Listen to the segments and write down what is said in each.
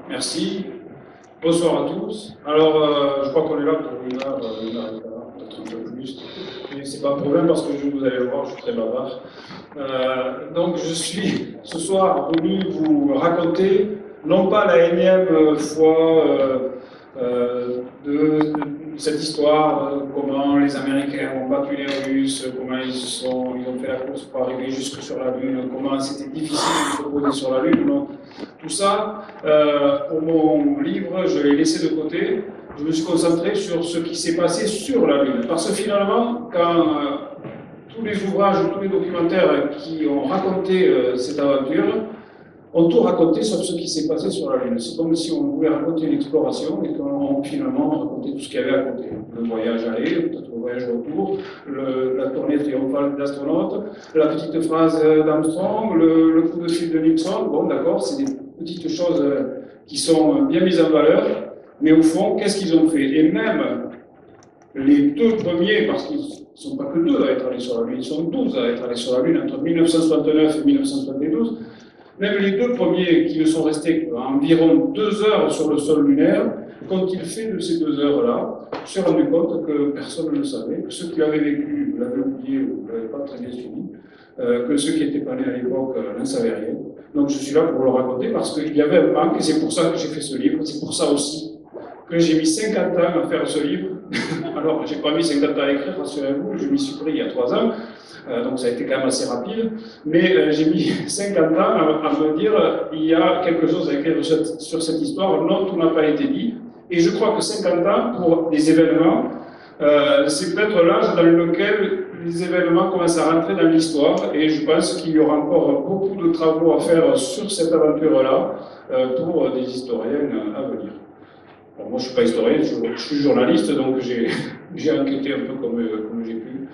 Merci. Bonsoir à tous. Alors, je crois qu'on est là pour une heure et quart, peut-être un peu plus. Mais c'est pas un problème parce que vous allez le voir, je suis très bavard. Donc, je suis ce soir venu vous raconter, non pas la énième fois de cette histoire, comment les Américains ont battu les Russes, comment ils ont fait la course pour arriver jusque sur la Lune, comment c'était difficile de se poser sur la Lune. Donc, tout ça, pour mon livre, je l'ai laissé de côté. Je me suis concentré sur ce qui s'est passé sur la Lune. Parce que finalement, quand tous les ouvrages, tous les documentaires qui ont raconté cette aventure, ont tout raconté sauf ce qui s'est passé sur la Lune. C'est comme si on voulait raconter une exploration et qu'on finalement racontait tout ce qu'il y avait à côté. Le voyage aller, peut-être le voyage retour, la tournée triomphale des astronautes, la petite phrase d'Armstrong, le coup de fil de Nixon. Bon, d'accord, c'est des petites choses qui sont bien mises en valeur, mais au fond, qu'est-ce qu'ils ont fait? Et même les deux premiers, parce qu'ils ne sont pas que deux à être allés sur la Lune, ils sont 12 à être allés sur la Lune entre 1969 et 1972, même les deux premiers qui ne sont restés environ 2 heures sur le sol lunaire, qu'ont-ils fait de ces 2 heures-là? Se sont rendu compte que personne ne le savait, que ceux qui l'avaient vécu l'avaient oublié ou ne l'avaient pas très bien suivi, que ceux qui n'étaient pas nés à l'époque n'en savaient rien. Donc je suis là pour le raconter parce qu'il y avait un manque et c'est pour ça que j'ai fait ce livre, c'est pour ça aussi que j'ai mis 50 ans à faire ce livre. Alors, j'ai pas mis 50 ans à écrire, rassurez-vous, je m'y suis pris il y a 3 ans, donc ça a été quand même assez rapide, mais j'ai mis 50 ans à me dire, il y a quelque chose à écrire sur cette histoire, non, tout n'a pas été dit, et je crois que 50 ans, pour des événements, c'est peut-être l'âge dans lequel les événements commencent à rentrer dans l'histoire, et je pense qu'il y aura encore beaucoup de travaux à faire sur cette aventure-là, pour des historiens à venir. Bon, moi, je ne suis pas historien, je suis journaliste, donc j'ai enquêté un peu comme j'ai pu.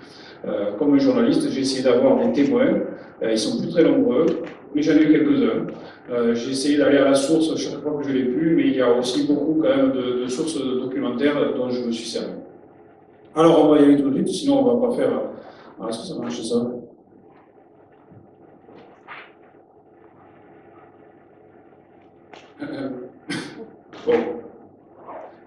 Comme journaliste, j'ai essayé d'avoir des témoins. Ils ne sont plus très nombreux, mais j'en ai eu quelques-uns. J'ai essayé d'aller à la source chaque fois que je l'ai pu, mais il y a aussi beaucoup quand même de sources documentaires dont je me suis servi. Alors, on va y aller tout de suite, sinon on ne va pas faire... Ah, est-ce que ça marche ça? Bon.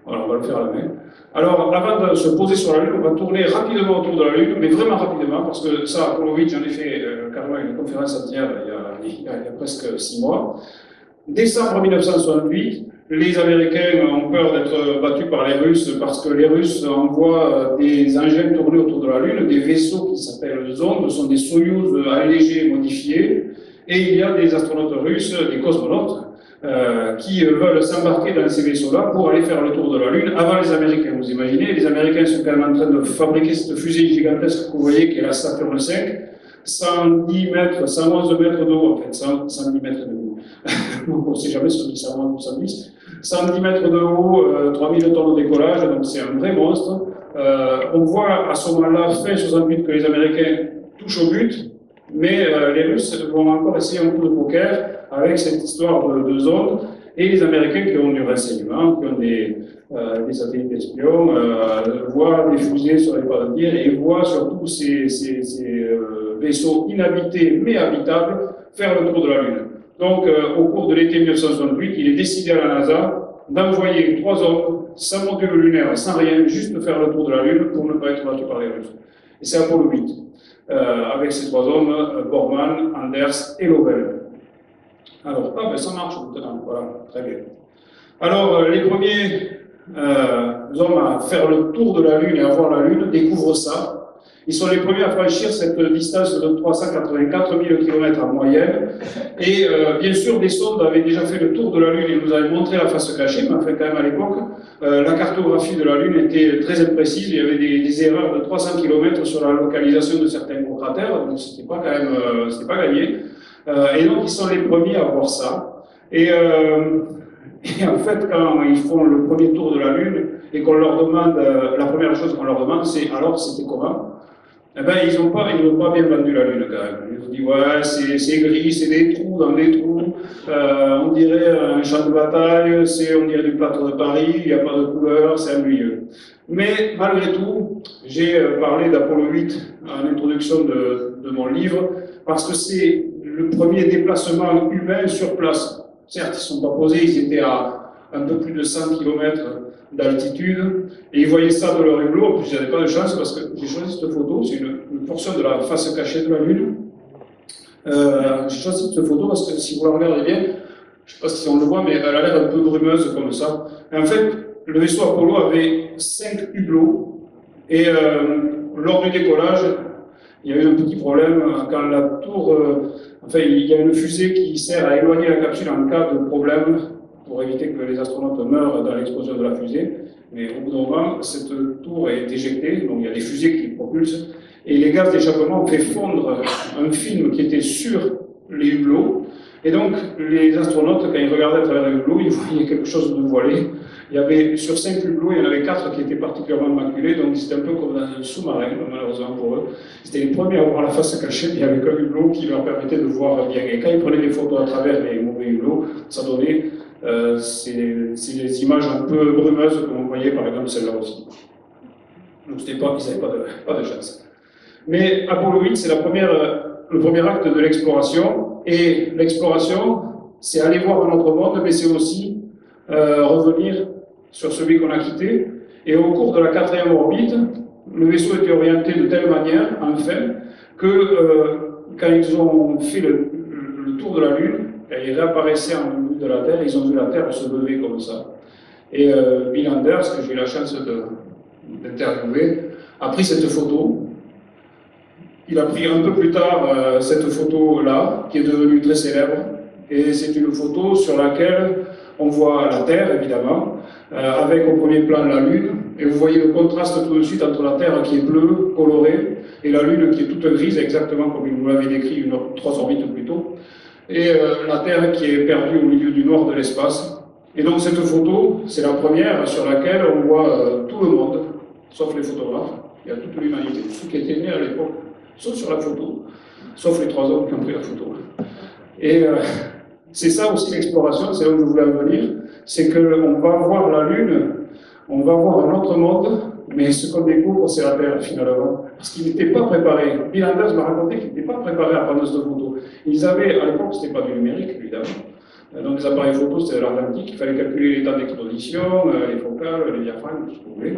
Alors, on va le faire à la main. Alors, avant de se poser sur la Lune, on va tourner rapidement autour de la Lune, mais vraiment rapidement, parce que ça, Apollo 8, j'en ai fait carrément une conférence entière il y a presque 6 mois. Décembre 1968, les Américains ont peur d'être battus par les Russes parce que les Russes envoient des engins tournés autour de la Lune, des vaisseaux qui s'appellent Zond, ce sont des Soyouz allégés, modifiés, et il y a des astronautes russes, des cosmonautes, qui veulent s'embarquer dans ces vaisseaux-là pour aller faire le tour de la Lune avant les Américains. Vous imaginez, les Américains sont quand même en train de fabriquer cette fusée gigantesque que vous voyez, qui est la Saturn V, 110 mètres, 111 mètres de haut, en fait, 110 mètres de haut. On ne sait jamais si on dit 111 ou 110. 110 mètres de haut, 3000 tonnes de décollage, donc c'est un vrai monstre. On voit à ce moment-là, fin 68, que les Américains touchent au but, mais les Russes vont encore essayer un coup de poker avec cette histoire de zone, et les Américains qui ont du renseignement, qui ont des satellites espions, voient des fusées sur les pas de tir et voient surtout ces vaisseaux inhabités mais habitables faire le tour de la Lune. Donc, au cours de l'été 1968, il est décidé à la NASA d'envoyer 3 hommes sans module lunaire, sans rien, juste faire le tour de la Lune pour ne pas être battu par les Russes. Et c'est Apollo 8, avec ces 3 hommes, Borman, Anders et Lovell. Alors, ben ça marche maintenant, voilà, très bien. Alors, les premiers hommes à faire le tour de la Lune et à voir la Lune découvrent ça. Ils sont les premiers à franchir cette distance de 384 000 km en moyenne. Et bien sûr, des sondes avaient déjà fait le tour de la Lune et nous avaient montré la face cachée, mais enfin, quand même à l'époque, la cartographie de la Lune était très imprécise. Il y avait des erreurs de 300 km sur la localisation de certains gros cratères, donc c'était pas quand même, c'était pas gagné. Et donc, ils sont les premiers à voir ça. Et en fait, quand ils font le premier tour de la Lune et qu'on leur demande, la première chose qu'on leur demande, c'est alors c'était comment? Eh ben, ils n'ont pas bien vendu la Lune quand même. Ils ont dit ouais, c'est gris, c'est des trous dans des trous, on dirait un champ de bataille, on dirait du plateau de Paris, il n'y a pas de couleur, c'est ennuyeux. Mais malgré tout, j'ai parlé d'Apollo 8 en introduction de mon livre, parce que c'est le premier déplacement humain sur place. certes, ils ne sont pas posés, ils étaient à un peu plus de 100 km d'altitude, et ils voyaient ça de leur hublot. En plus, ils n'avaient pas de chance parce que j'ai choisi cette photo, c'est une portion de la face cachée de la Lune. J'ai choisi cette photo parce que si vous la regardez bien, je ne sais pas si on le voit, mais elle a l'air un peu brumeuse comme ça. Et en fait, le vaisseau Apollo avait 5 hublots, et lors du décollage, il y a eu un petit problème quand la tour. Enfin, il y a une fusée qui sert à éloigner la capsule en cas de problème pour éviter que les astronautes meurent dans l'explosion de la fusée. Mais au bout d'un moment, cette tour est éjectée, donc il y a des fusées qui propulsent, et les gaz d'échappement ont fait fondre un film qui était sur les hublots. Et donc, les astronautes, quand ils regardaient à travers les hublots, ils voyaient quelque chose de voilé. Il y avait, sur 5 hublots, il y en avait 4 qui étaient particulièrement maculés, donc c'était un peu comme dans un sous-marin, malheureusement pour eux. C'était les premiers à avoir la face cachée, mais avec un hublot qui leur permettait de voir bien. Et quand ils prenaient des photos à travers les mauvais hublots, ça donnait ces images un peu brumeuses, comme vous voyez par exemple celle-là aussi. Donc c'était pas, ils n'avaient pas de chance. Mais Apollo 8, c'est le premier acte de l'exploration, et l'exploration, c'est aller voir un autre monde, mais c'est aussi revenir sur celui qu'on a quitté. Et au cours de la 4e orbite, le vaisseau était orienté de telle manière, enfin, que quand ils ont fait le tour de la Lune, ils réapparaissaient en milieu de la Terre, ils ont vu la Terre se lever comme ça. Et Bill Anders, que j'ai eu la chance d'interviewer, a pris cette photo. Il a pris un peu plus tard cette photo-là, qui est devenue très célèbre. Et c'est une photo sur laquelle on voit la Terre, évidemment, avec au premier plan la Lune. Et vous voyez le contraste tout de suite entre la Terre qui est bleue, colorée, et la Lune qui est toute grise, exactement comme il nous l'avait décrit 3 orbites plus tôt. Et la Terre qui est perdue au milieu du noir de l'espace. Et donc cette photo, c'est la première sur laquelle on voit tout le monde, sauf les photographes. Il y a toute l'humanité, ceux qui étaient nés à l'époque, sauf sur la photo, sauf les 3 hommes qui ont pris la photo. Et c'est ça aussi l'exploration, c'est là où je voulais en venir, c'est qu'on va voir la Lune, on va voir un autre monde, mais ce qu'on découvre, c'est la Terre finalement. Parce qu'ils n'étaient pas préparés. Bill Anders m'a raconté qu'ils n'étaient pas préparés à prendre cette photo. Ils avaient, à l'époque, ce n'était pas du numérique, évidemment. Donc les appareils photo, c'était de l'argentique, il fallait calculer les temps d'exposition, les focales, les diaphragmes, tout ce que vous voulez.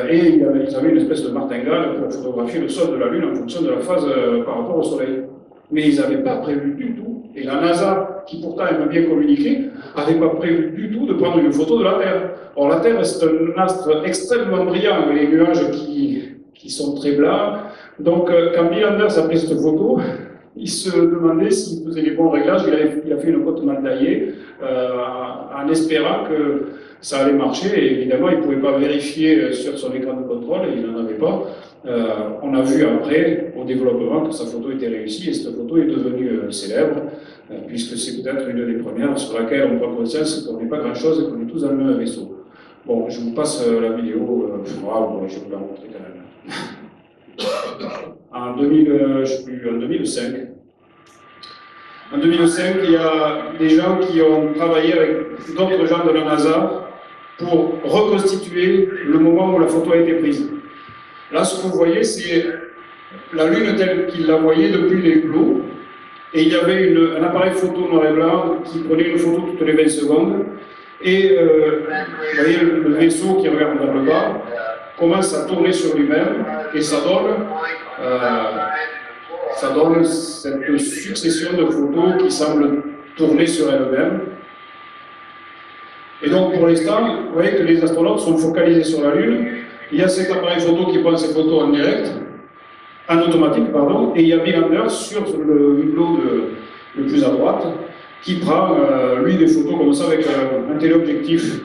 Et ils avaient une espèce de martingale pour photographier le sol de la Lune en fonction de la phase par rapport au Soleil. Mais ils n'avaient pas prévu du tout, et la NASA, qui pourtant aime bien communiquer, n'avait pas prévu du tout de prendre une photo de la Terre. Or la Terre, c'est un astre extrêmement brillant, avec les nuages qui sont très blancs. Donc quand Bill Anders a pris cette photo, il se demandait s'il faisait les bons réglages. Il a fait une cote mal taillée en espérant que ça allait marcher. Et évidemment, il ne pouvait pas vérifier sur son écran de contrôle, et il n'en avait pas. On a vu après, au développement, que sa photo était réussie, et cette photo est devenue célèbre, puisque c'est peut-être une des premières sur laquelle on prend conscience qu'on n'est pas grand-chose et qu'on est tous dans le même vaisseau. Bon, je vous passe la vidéo, je vais vous la montrer quand même. En 2005. En 2005, il y a des gens qui ont travaillé avec d'autres gens de la NASA pour reconstituer le moment où la photo a été prise. Là, ce que vous voyez, c'est la Lune telle qu'il la voyait depuis les hublots. Et il y avait un appareil photo noir et blanc qui prenait une photo toutes les 20 secondes. Et vous voyez le vaisseau qui regarde vers le bas commence à tourner sur lui-même, et ça donne cette succession de photos qui semblent tourner sur elles-mêmes. Et donc pour l'instant, vous voyez que les astronautes sont focalisés sur la Lune. Il y a cet appareil photo qui prend ces photos en direct, en automatique, pardon, et il y a Bill Anders sur le hublot le plus à droite, qui prend, lui, des photos comme ça avec un téléobjectif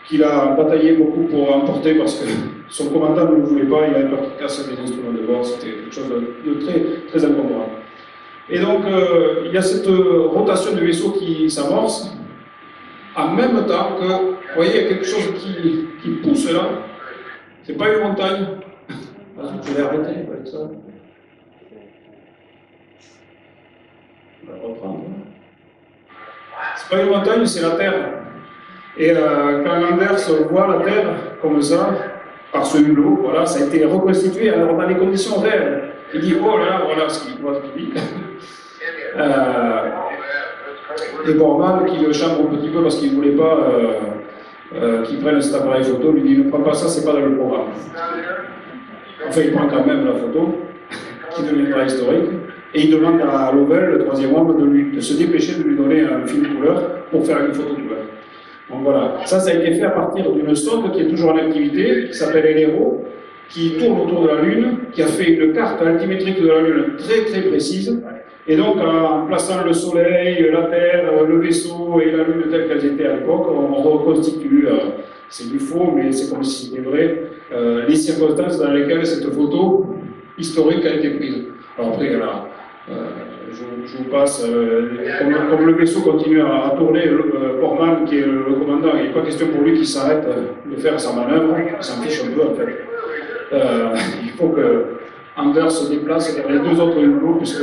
qu'il a bataillé beaucoup pour emporter parce que son commandant ne le voulait pas, il avait peur qu'il casse des instruments de bord, c'était quelque chose de très, très encombrant. Et donc, il y a cette rotation du vaisseau qui s'amorce, en même temps que, vous voyez, il y a quelque chose qui pousse là, c'est pas une montagne. Je vais arrêter avec ça. On va reprendre. C'est pas une montagne, c'est la Terre. Et quand Anders voit la Terre comme ça, par ce hublot, voilà, ça a été reconstitué alors, dans les conditions réelles. Il dit, oh là là, voilà ce qu'il dit. Et Borman, qui le chambre un petit peu parce qu'il ne voulait pas qu'il prenne cet appareil photo, lui dit ne prends pas ça, c'est pas dans le programme. Enfin, il prend quand même la photo, qui deviendra historique, et il demande à Lovell, le troisième homme, de se dépêcher de lui donner un film couleur pour faire une photo couleur. Donc voilà, ça a été fait à partir d'une sonde qui est toujours en activité, qui s'appelle LRO, qui tourne autour de la Lune, qui a fait une carte altimétrique de la Lune très très précise, et donc en plaçant le Soleil, la Terre, le vaisseau et la Lune telles qu'elles étaient à l'époque, on reconstitue, c'est du faux, mais c'est comme si c'était vrai, les circonstances dans lesquelles cette photo historique a été prise. Alors après, là, je vous passe, comme le vaisseau continue à tourner, Borman, qui est le commandant, il n'est pas question pour lui qu'il s'arrête de faire sa manœuvre, il s'en fiche un peu en fait. Il faut que Anders se déplace vers les deux autres hublots, puisque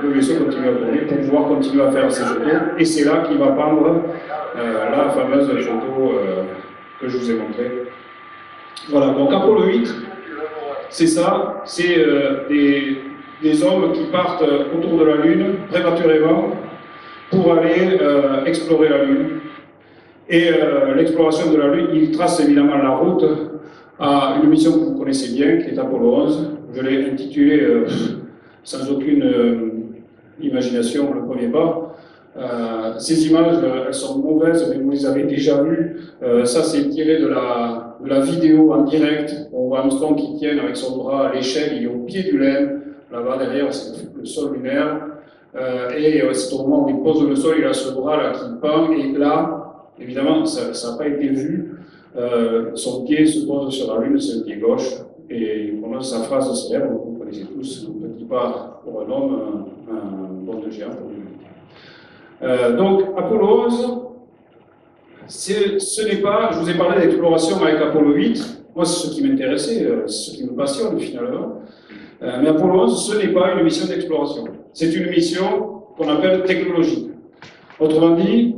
le vaisseau continue à tourner, pour pouvoir continuer à faire ses photos, et c'est là qu'il va prendre la fameuse photo que je vous ai montrée. Voilà, donc Apollo 8, c'est ça, c'est des hommes qui partent autour de la Lune prématurément pour aller explorer la Lune. Et l'exploration de la Lune, ils tracent évidemment la route à une mission que vous connaissez bien, qui est Apollo 11. Je l'ai intitulée sans aucune imagination, le premier pas. Ces images, elles sont mauvaises, mais vous les avez déjà vues. Ça, c'est tiré de la vidéo en direct. On voit Armstrong qui tient avec son bras à l'échelle, il est au pied du LEM. Là-bas, derrière, c'est le sol lunaire. Et c'est au moment où il pose le sol, il a ce bras-là qui pend. Et là, évidemment, ça n'a pas été vu. Son pied se pose sur la Lune, c'est le pied gauche. Et il prononce sa phrase célèbre, vous connaissez tous, un petit pas pour un homme, un bond de géant pour lui. Donc, Apollo 11, ce n'est pas, je vous ai parlé d'exploration avec Apollo 8, moi c'est ce qui m'intéressait, c'est ce qui me passionne finalement. Mais Apollo 11, ce n'est pas une mission d'exploration. C'est une mission qu'on appelle technologique. Autrement dit,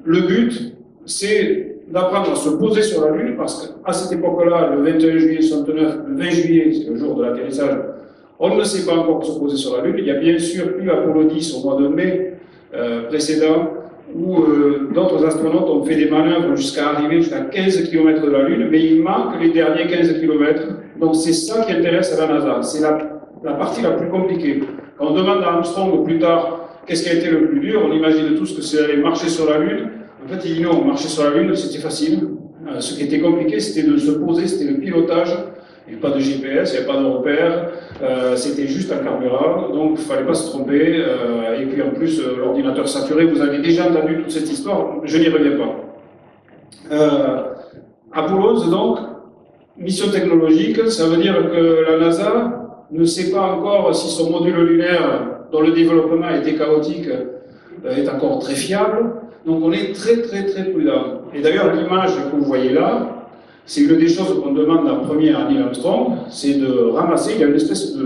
le but, c'est d'apprendre à se poser sur la Lune, parce qu'à cette époque-là, le 21 juillet 69, le 20 juillet, c'est le jour de l'atterrissage, on ne sait pas encore se poser sur la Lune. Il y a bien sûr eu Apollo 10 au mois de mai précédent, où d'autres astronautes ont fait des manœuvres jusqu'à arriver jusqu'à 15 km de la Lune, mais il manque les derniers 15 km. Donc c'est ça qui intéresse à la NASA, c'est la partie la plus compliquée. Quand on demande à Armstrong plus tard qu'est-ce qui a été le plus dur, on imagine tous que c'est d'aller marcher sur la Lune. En fait, il dit non, marcher sur la Lune, c'était facile. Ce qui était compliqué, c'était de se poser, c'était le pilotage. Il n'y avait pas de GPS, il n'y avait pas de repères, c'était juste un carburant, donc il ne fallait pas se tromper. Et puis en plus, l'ordinateur saturé, vous avez déjà entendu toute cette histoire, je n'y reviens pas. Apollo 11, donc, mission technologique, ça veut dire que la NASA ne sait pas encore si son module lunaire, dont le développement était chaotique, est encore très fiable. Donc on est très très très prudent. Et d'ailleurs, l'image que vous voyez là, c'est une des choses qu'on demande à premier à Neil Armstrong, c'est de ramasser, il y a une espèce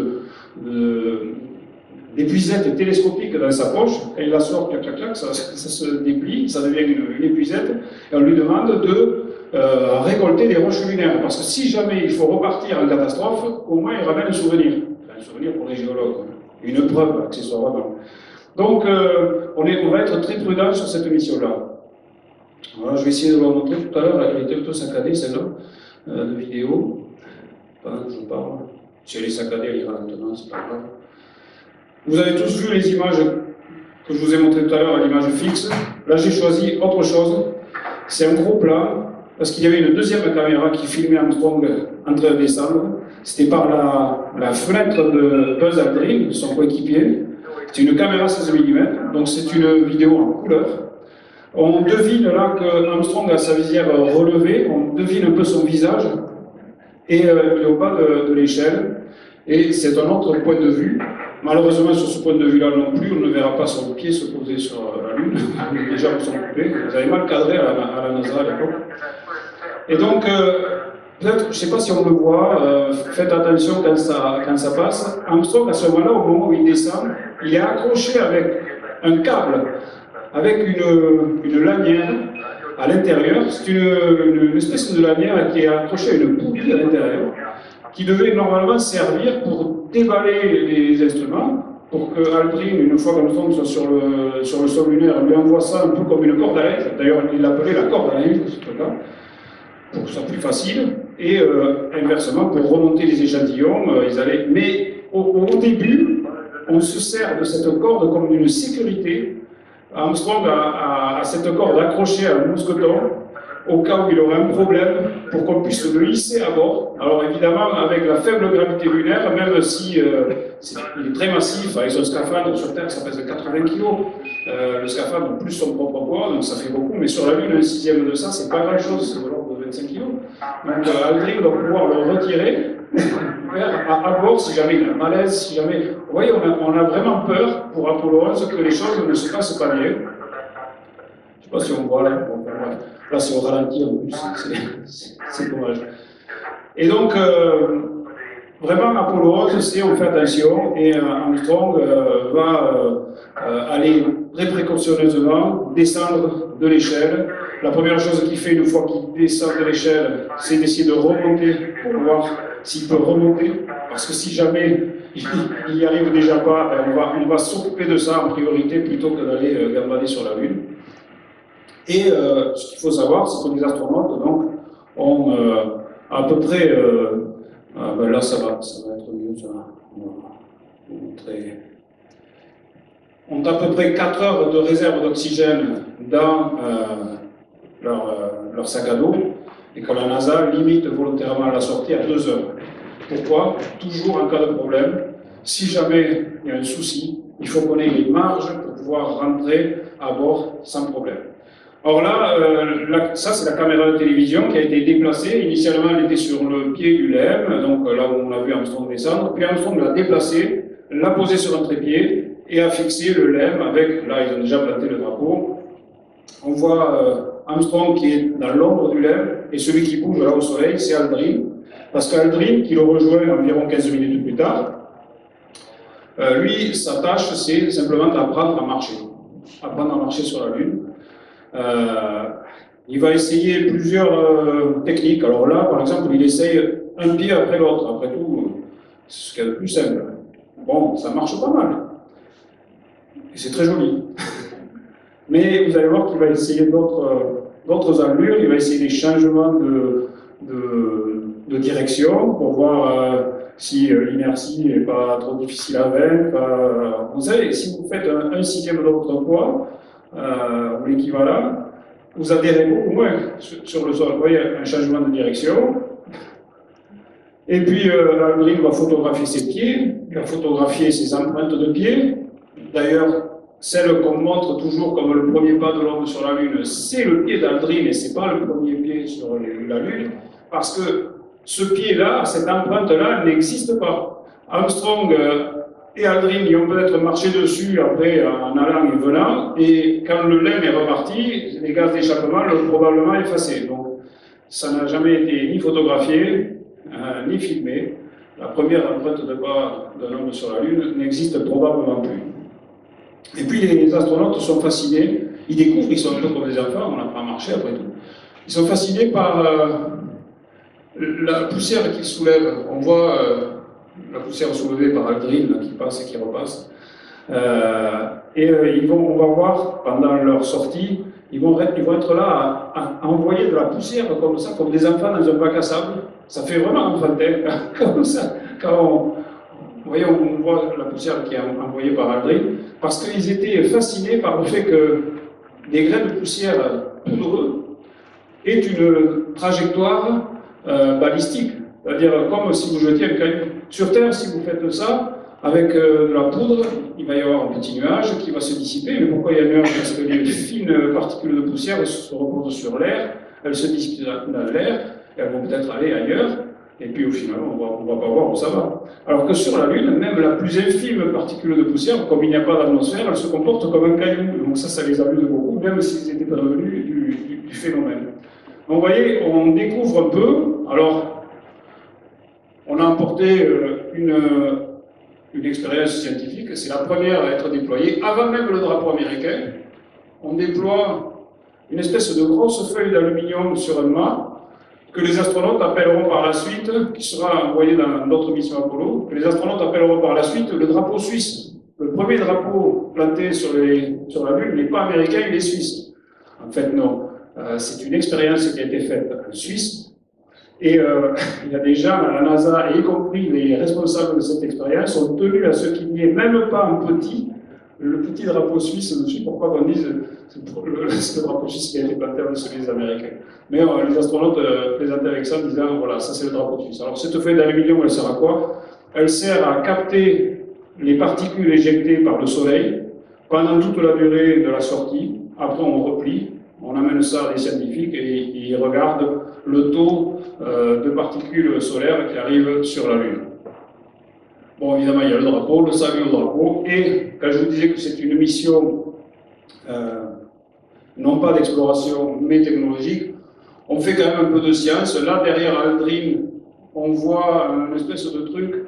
d'épuisette télescopique dans sa poche, et il la sort, clac, clac, clac, ça se déplie, ça devient une épuisette, et on lui demande de récolter des roches lunaires, parce que si jamais il faut repartir en catastrophe, au moins il ramène un souvenir pour les géologues, une preuve accessoirement. Donc on va être très prudent sur cette mission-là. Voilà, je vais essayer de vous montrer tout à l'heure, elle était un peu saccadée celle-là, de vidéo. Pendant que je parle. Si elle est saccadée, elle ira maintenant, c'est pas grave. Vous avez tous vu les images que je vous ai montrées tout à l'heure, l'image fixe. Là, j'ai choisi autre chose. C'est un gros plan, parce qu'il y avait une deuxième caméra qui filmait Armstrong en train de descendre. C'était par la fenêtre de Buzz Aldrin, son coéquipier. C'est une caméra 16 mm, donc c'est une vidéo en couleur. On devine là que Armstrong a sa visière relevée, on devine un peu son visage, et il est au bas de l'échelle, et c'est un autre point de vue. Malheureusement, sur ce point de vue-là non plus, on ne verra pas son pied se poser sur la Lune. Les jambes sont coupées. Vous avez mal cadré à la NASA à l'époque. Et donc, peut-être, je ne sais pas si on le voit, faites attention quand ça passe. Armstrong, à ce moment-là, au moment où il descend, il est accroché avec un câble, avec une lanière à l'intérieur. C'est une espèce de lanière qui est accrochée à une poulie à l'intérieur, qui devait normalement servir pour déballer les instruments pour que Aldrin, une fois qu'Armstrong soit sur le sol lunaire, lui envoie ça un peu comme une corde à linge. D'ailleurs, il l'appelait la corde à linge, ce truc-là, pour que ce soit plus facile. Et inversement, pour remonter les échantillons, ils allaient. Mais au début, on se sert de cette corde comme d'une sécurité. Armstrong a cette corde accrochée à un mousqueton au cas où il aurait un problème pour qu'on puisse le hisser à bord. Alors évidemment, avec la faible gravité lunaire, même si il est très massif, avec son scaphandre sur Terre, ça pèse 80 kg, le scaphandre plus son propre poids, donc ça fait beaucoup, mais sur la Lune, un sixième de ça, c'est pas grand-chose, c'est de l'ordre de 25 kg. Donc Aldrin va pouvoir le retirer à bord si jamais il y a un malaise, si jamais... Vous voyez, on a vraiment peur pour Apollo 11 que les choses ne se passent pas bien. Je ne sais pas si on voit là. Bon, là, c'est au ralenti en plus, c'est dommage. Et donc, vraiment, Apollo 11, c'est on fait attention et Armstrong va aller très précautionneusement descendre de l'échelle. La première chose qu'il fait une fois qu'il descend de l'échelle, c'est d'essayer de remonter pour voir s'il peut remonter. Parce que si jamais il n'y arrive déjà pas, on va s'occuper de ça en priorité plutôt que d'aller gambader sur la Lune. Et ce qu'il faut savoir, c'est que les astronautes donc, ont à peu près, ben là ça va être mieux, ça va vous montrer. Ont à peu près 4 heures de réserve d'oxygène dans leur sac à dos, et que la NASA limite volontairement la sortie à 2 heures. Pourquoi? Toujours en cas de problème, si jamais il y a un souci, il faut qu'on ait les marges pour pouvoir rentrer à bord sans problème. Or là, ça c'est la caméra de télévision qui a été déplacée. Initialement, elle était sur le pied du LEM, donc là où on a vu Armstrong descendre. Puis Armstrong l'a déplacée, l'a posée sur un trépied et a fixé le LEM avec, là ils ont déjà planté le drapeau. On voit Armstrong qui est dans l'ombre du LEM et celui qui bouge là au soleil, c'est Aldrin. Parce qu'Aldrin, qui le rejoint environ 15 minutes plus tard, lui, sa tâche, c'est simplement d'apprendre à marcher. Apprendre à marcher sur la Lune. Il va essayer plusieurs techniques. Alors là, par exemple, il essaye un pied après l'autre. Après tout, c'est ce qu'il y a de plus simple. Bon, ça marche pas mal. Et c'est très joli. Mais vous allez voir qu'il va essayer d'autres allures. Il va essayer des changements de direction pour voir si l'inertie n'est pas trop difficile à vaincre. Vous savez, si vous faites un sixième de votre poids, ou l'équivalent, vous adhérez beaucoup moins sur le sol. Vous voyez, un changement de direction. Et puis, Aldrin va photographier ses pieds, il va photographier ses empreintes de pieds. D'ailleurs, celle qu'on montre toujours comme le premier pas de l'homme sur la Lune, c'est le pied d'Aldrin et ce n'est pas le premier pied sur la Lune, parce que ce pied-là, cette empreinte-là, n'existe pas. Armstrong et Aldrin y ont peut-être marché dessus après en allant et venant, et quand le LEM est reparti, les gaz d'échappement l'ont probablement effacé. Donc, ça n'a jamais été ni photographié, ni filmé. La première empreinte de pas d'un homme sur la Lune n'existe probablement plus. Et puis les astronautes sont fascinés, ils découvrent, ils sont un peu comme des enfants, on apprend à marcher après tout. Ils sont fascinés par la poussière qu'ils soulèvent. On voit la poussière soulevée par Aldrin qui passe et qui repasse. On va voir pendant leur sortie, ils vont être là à envoyer de la poussière comme ça, comme des enfants dans un bac à sable. Ça fait vraiment enfantin, comme ça. Quand vous voyez, on voit la poussière qui est envoyée par Aldrin, parce qu'ils étaient fascinés par le fait que des grains de poussière poudreux aient une trajectoire balistique. C'est-à-dire comme si vous jetiez un caillou. Sur Terre, si vous faites ça, avec de la poudre, il va y avoir un petit nuage qui va se dissiper. Mais pourquoi il y a un nuage? Parce que les fines particules de poussière se reposent sur l'air, elles se dissipent dans l'air, elles vont peut-être aller ailleurs, et puis au final, on ne va pas voir où ça va. Alors que sur la Lune, même la plus infime particule de poussière, comme il n'y a pas d'atmosphère, elle se comporte comme un caillou. Donc ça les amuse beaucoup, même s'ils étaient prévenus du phénomène. Donc vous voyez, on découvre un peu. Alors, on a emporté une expérience scientifique, c'est la première à être déployée, avant même le drapeau américain. On déploie une espèce de grosse feuille d'aluminium sur un mât, que les astronautes appelleront par la suite, qui sera envoyé dans d'autres missions Apollo, que les astronautes appelleront par la suite le drapeau suisse. le premier drapeau planté sur la Lune n'est pas américain, il est suisse. En fait, non. C'est une expérience qui a été faite en Suisse. Et il y a des gens à la NASA, y compris les responsables de cette expérience, sont tenus à ce qu'il n'y ait même pas le petit drapeau suisse dessus. Pourquoi qu'on dise c'est le drapeau suisse qui a été planté avec celui des Américains. Mais les astronautes plaisantaient avec ça en disant voilà, ça c'est le drapeau suisse. Alors cette feuille d'aluminium, elle sert à quoi? Elle sert à capter les particules éjectées par le Soleil pendant toute la durée de la sortie. Après, on replie, on amène ça à des scientifiques et ils regardent le taux de particules solaires qui arrivent sur la Lune. Bon, évidemment, il y a le drapeau, le salut au drapeau, et quand je vous disais que c'est une mission non pas d'exploration, mais technologique, on fait quand même un peu de science. Là, derrière Aldrin, on voit une espèce de truc,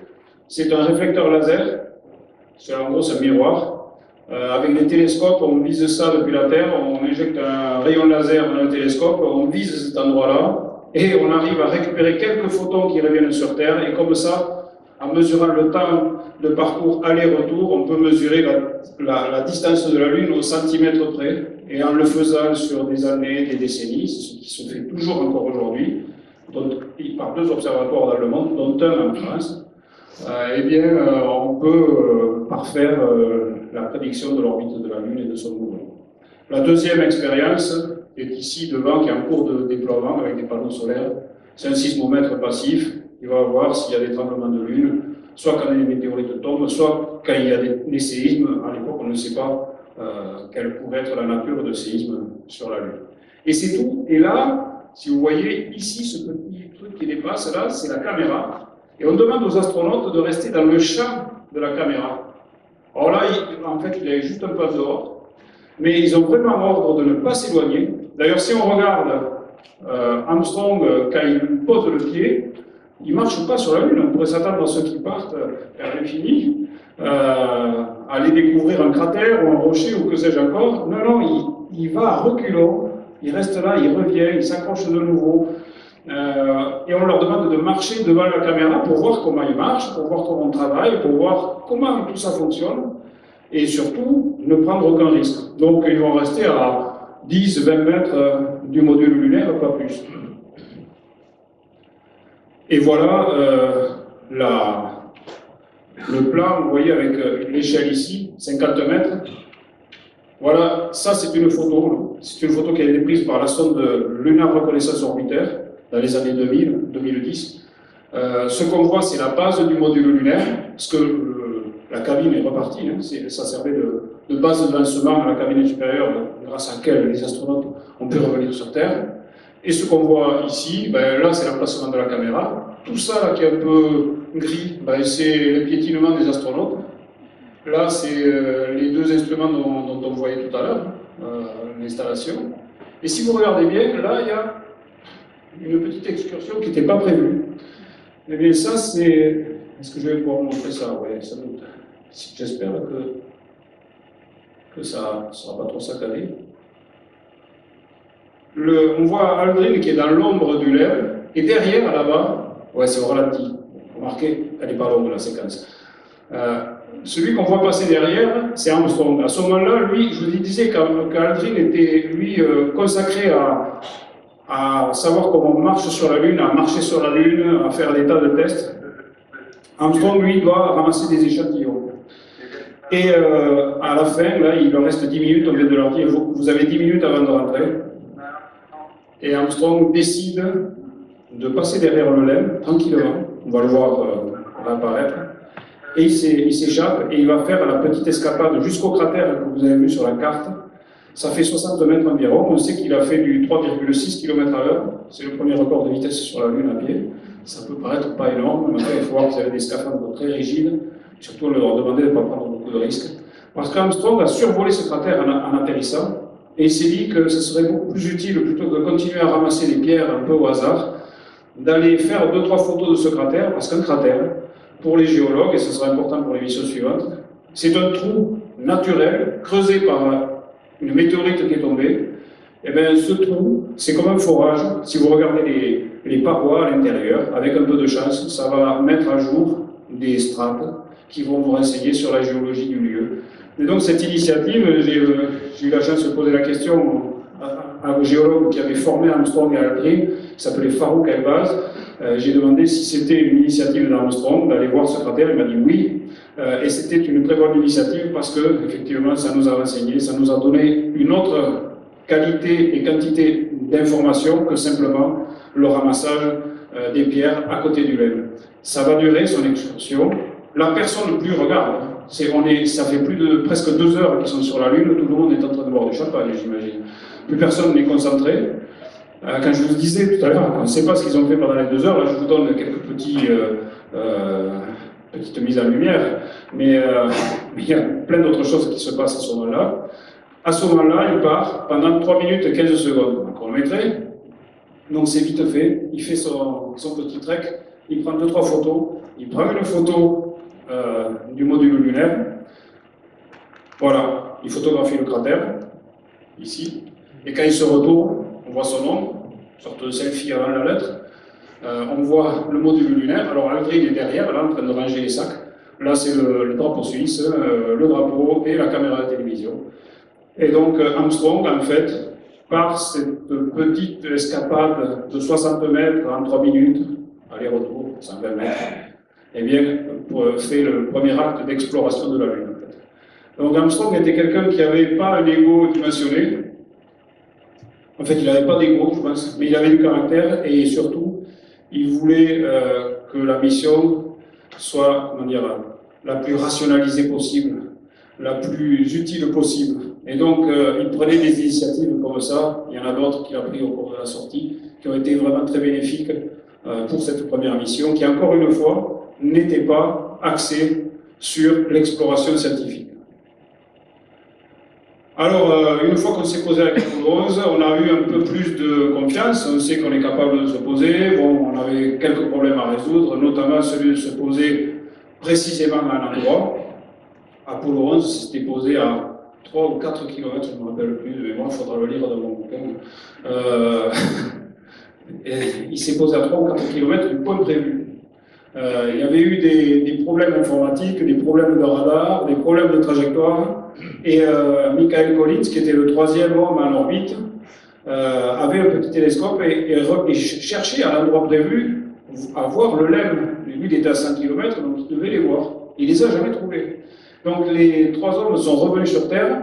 c'est un réflecteur laser, en gros c'est un miroir. Avec les télescopes, on vise ça depuis la Terre, on injecte un rayon laser dans le télescope, on vise cet endroit-là, et on arrive à récupérer quelques photons qui reviennent sur Terre, et comme ça, en mesurant le temps de parcours aller-retour, on peut mesurer la distance de la Lune au centimètre près, et en le faisant sur des années, des décennies, ce qui se fait toujours encore aujourd'hui, par 2 observatoires dans le monde, dont un en France, eh bien, on peut parfaire la prédiction de l'orbite de la Lune et de son mouvement. La deuxième expérience est ici devant, qui est en cours de déploiement avec des panneaux solaires. C'est un sismomètre passif. Il va voir s'il y a des tremblements de Lune, soit quand les météorites tombent, soit quand il y a des séismes. À l'époque, on ne sait pas quelle pourrait être la nature de séisme sur la Lune. Et c'est tout. Et là, si vous voyez ici ce petit truc qui dépasse, là, c'est la caméra. Et on demande aux astronautes de rester dans le champ de la caméra. Alors là, en fait, il est juste un pas dehors, mais ils ont vraiment ordre de ne pas s'éloigner. D'ailleurs, si on regarde Armstrong, quand il pose le pied, il ne marche pas sur la Lune. On pourrait s'attendre à ceux qui partent vers l'infini, aller découvrir un cratère ou un rocher ou que sais-je encore. Non, non, il va à reculons, il reste là, il revient, il s'accroche de nouveau. Et on leur demande de marcher devant la caméra pour voir comment ils marchent, pour voir comment on travaille, pour voir comment tout ça fonctionne, et surtout ne prendre aucun risque. Donc ils vont rester à 10-20 mètres du module lunaire, pas plus. Et voilà le plan, vous voyez, avec l'échelle ici, 50 mètres. Voilà, ça c'est une photo. C'est une photo qui a été prise par la sonde Lunar Reconnaissance Orbiter dans les années 2010. Ce qu'on voit, c'est la base du module lunaire, parce que la cabine est repartie. Hein, ça servait de base de lancement à la cabine supérieure, grâce à laquelle les astronautes ont pu revenir sur Terre. Et ce qu'on voit ici, ben, là c'est l'emplacement de la caméra. Tout ça là, qui est un peu gris, ben, c'est le piétinement des astronautes. Là, c'est les 2 instruments dont on voyait tout à l'heure, l'installation. Et si vous regardez bien, là, il y a une petite excursion qui n'était pas prévue. Eh bien, ça, c'est... Est-ce que je vais pouvoir vous montrer ça? Oui, sans doute. J'espère que ça ne sera pas trop saccadé. On voit Aldrin qui est dans l'ombre du lèvre, et derrière, là-bas, ouais, c'est au ralenti. Remarquez, elle n'est pas longue, la séquence. Celui qu'on voit passer derrière, c'est Armstrong. À ce moment-là, lui, je vous disais qu'Aldrin était, lui, consacré à savoir comment on marche sur la Lune, à marcher sur la Lune, à faire des tas de tests. Armstrong, lui, doit ramasser des échantillons. Et à la fin, là, il leur reste 10 minutes, on vient de leur dire, vous avez 10 minutes avant de rentrer. Et Armstrong décide de passer derrière le LEM, tranquillement, on va le voir apparaître, et il s'échappe, et il va faire la petite escapade jusqu'au cratère que vous avez vu sur la carte. Ça fait 60 mètres environ, on sait qu'il a fait du 3,6 km/h, c'est le premier record de vitesse sur la Lune à pied. Ça peut paraître pas énorme, mais il faut voir qu'ils avaient des scaphandres très rigides, surtout on leur demandait de ne pas prendre beaucoup de risques. Parce qu'Armstrong a survolé ce cratère en atterrissant, et il s'est dit que ce serait beaucoup plus utile, plutôt que de continuer à ramasser des pierres un peu au hasard, d'aller faire 2-3 photos de ce cratère, parce qu'un cratère, pour les géologues, et ce sera important pour les missions suivantes, c'est un trou naturel creusé par une météorite qui est tombée. Et bien ce trou, c'est comme un forage. Si vous regardez les parois à l'intérieur, avec un peu de chance, ça va mettre à jour des strates qui vont vous renseigner sur la géologie du lieu. Et donc cette initiative, j'ai eu la chance de poser la question à un géologue qui avait formé Armstrong et Aldrin, qui s'appelait Farouk Elbaz. J'ai demandé si c'était une initiative d'Armstrong d'aller voir ce cratère. Il m'a dit oui. Et c'était une très bonne initiative parce que, effectivement, ça nous a renseigné, ça nous a donné une autre qualité et quantité d'informations que simplement le ramassage des pierres à côté du lac. Ça va durer son excursion. La personne ne plus regarde. Ça fait presque 2 heures qu'ils sont sur la Lune, tout le monde est en train de boire du champagne, j'imagine. Plus personne n'est concentré. Quand je vous disais tout à l'heure, on ne sait pas ce qu'ils ont fait pendant les 2 heures, là je vous donne quelques petites mises en lumière, mais il y a plein d'autres choses qui se passent à ce moment-là. À ce moment-là, il part pendant 3 minutes et 15 secondes en chronométré, donc c'est vite fait, il fait son petit trek, il prend 2-3 photos, il prend une photo du module lunaire, voilà, il photographie le cratère, ici, et quand il se retourne, on voit son nom, une sorte de selfie avant la lettre, on voit le module lunaire, alors Aldrin est derrière, là, en train de ranger les sacs, là c'est le drapeau suisse, le drapeau et la caméra de télévision. Et donc Armstrong, en fait, par cette petite escapade de 60 mètres en 3 minutes, aller-retour, 120 mètres, eh bien, fait le premier acte d'exploration de la Lune. En fait. Donc Armstrong était quelqu'un qui n'avait pas un ego dimensionné. En fait, il n'avait pas d'ego, je pense, mais il avait du caractère et surtout, il voulait que la mission soit, comment dire, la plus rationalisée possible, la plus utile possible. Et donc, il prenait des initiatives comme ça. Il y en a d'autres qu'il a pris au cours de la sortie, qui ont été vraiment très bénéfiques pour cette première mission, qui, encore une fois, n'était pas axée sur l'exploration scientifique. Alors, une fois qu'on s'est posé la question 11, on a eu un peu plus de confiance, on sait qu'on est capable de se poser. Bon, on avait quelques problèmes à résoudre, notamment celui de se poser précisément à un endroit. Apollo 11 s'était posé à 3 ou 4 km, je ne me rappelle plus, mais moi, il faudra le lire dans mon bouquin. Il s'est posé à 3 ou 4 km du point prévu. Il y avait eu des problèmes informatiques, des problèmes de radar, des problèmes de trajectoire, et Michael Collins, qui était le 3e homme en orbite, avait un petit télescope et cherchait à l'endroit prévu à voir le LEM. Lui, il était à 100 km, donc il devait les voir. Il les a jamais trouvés. Donc les 3 hommes sont revenus sur Terre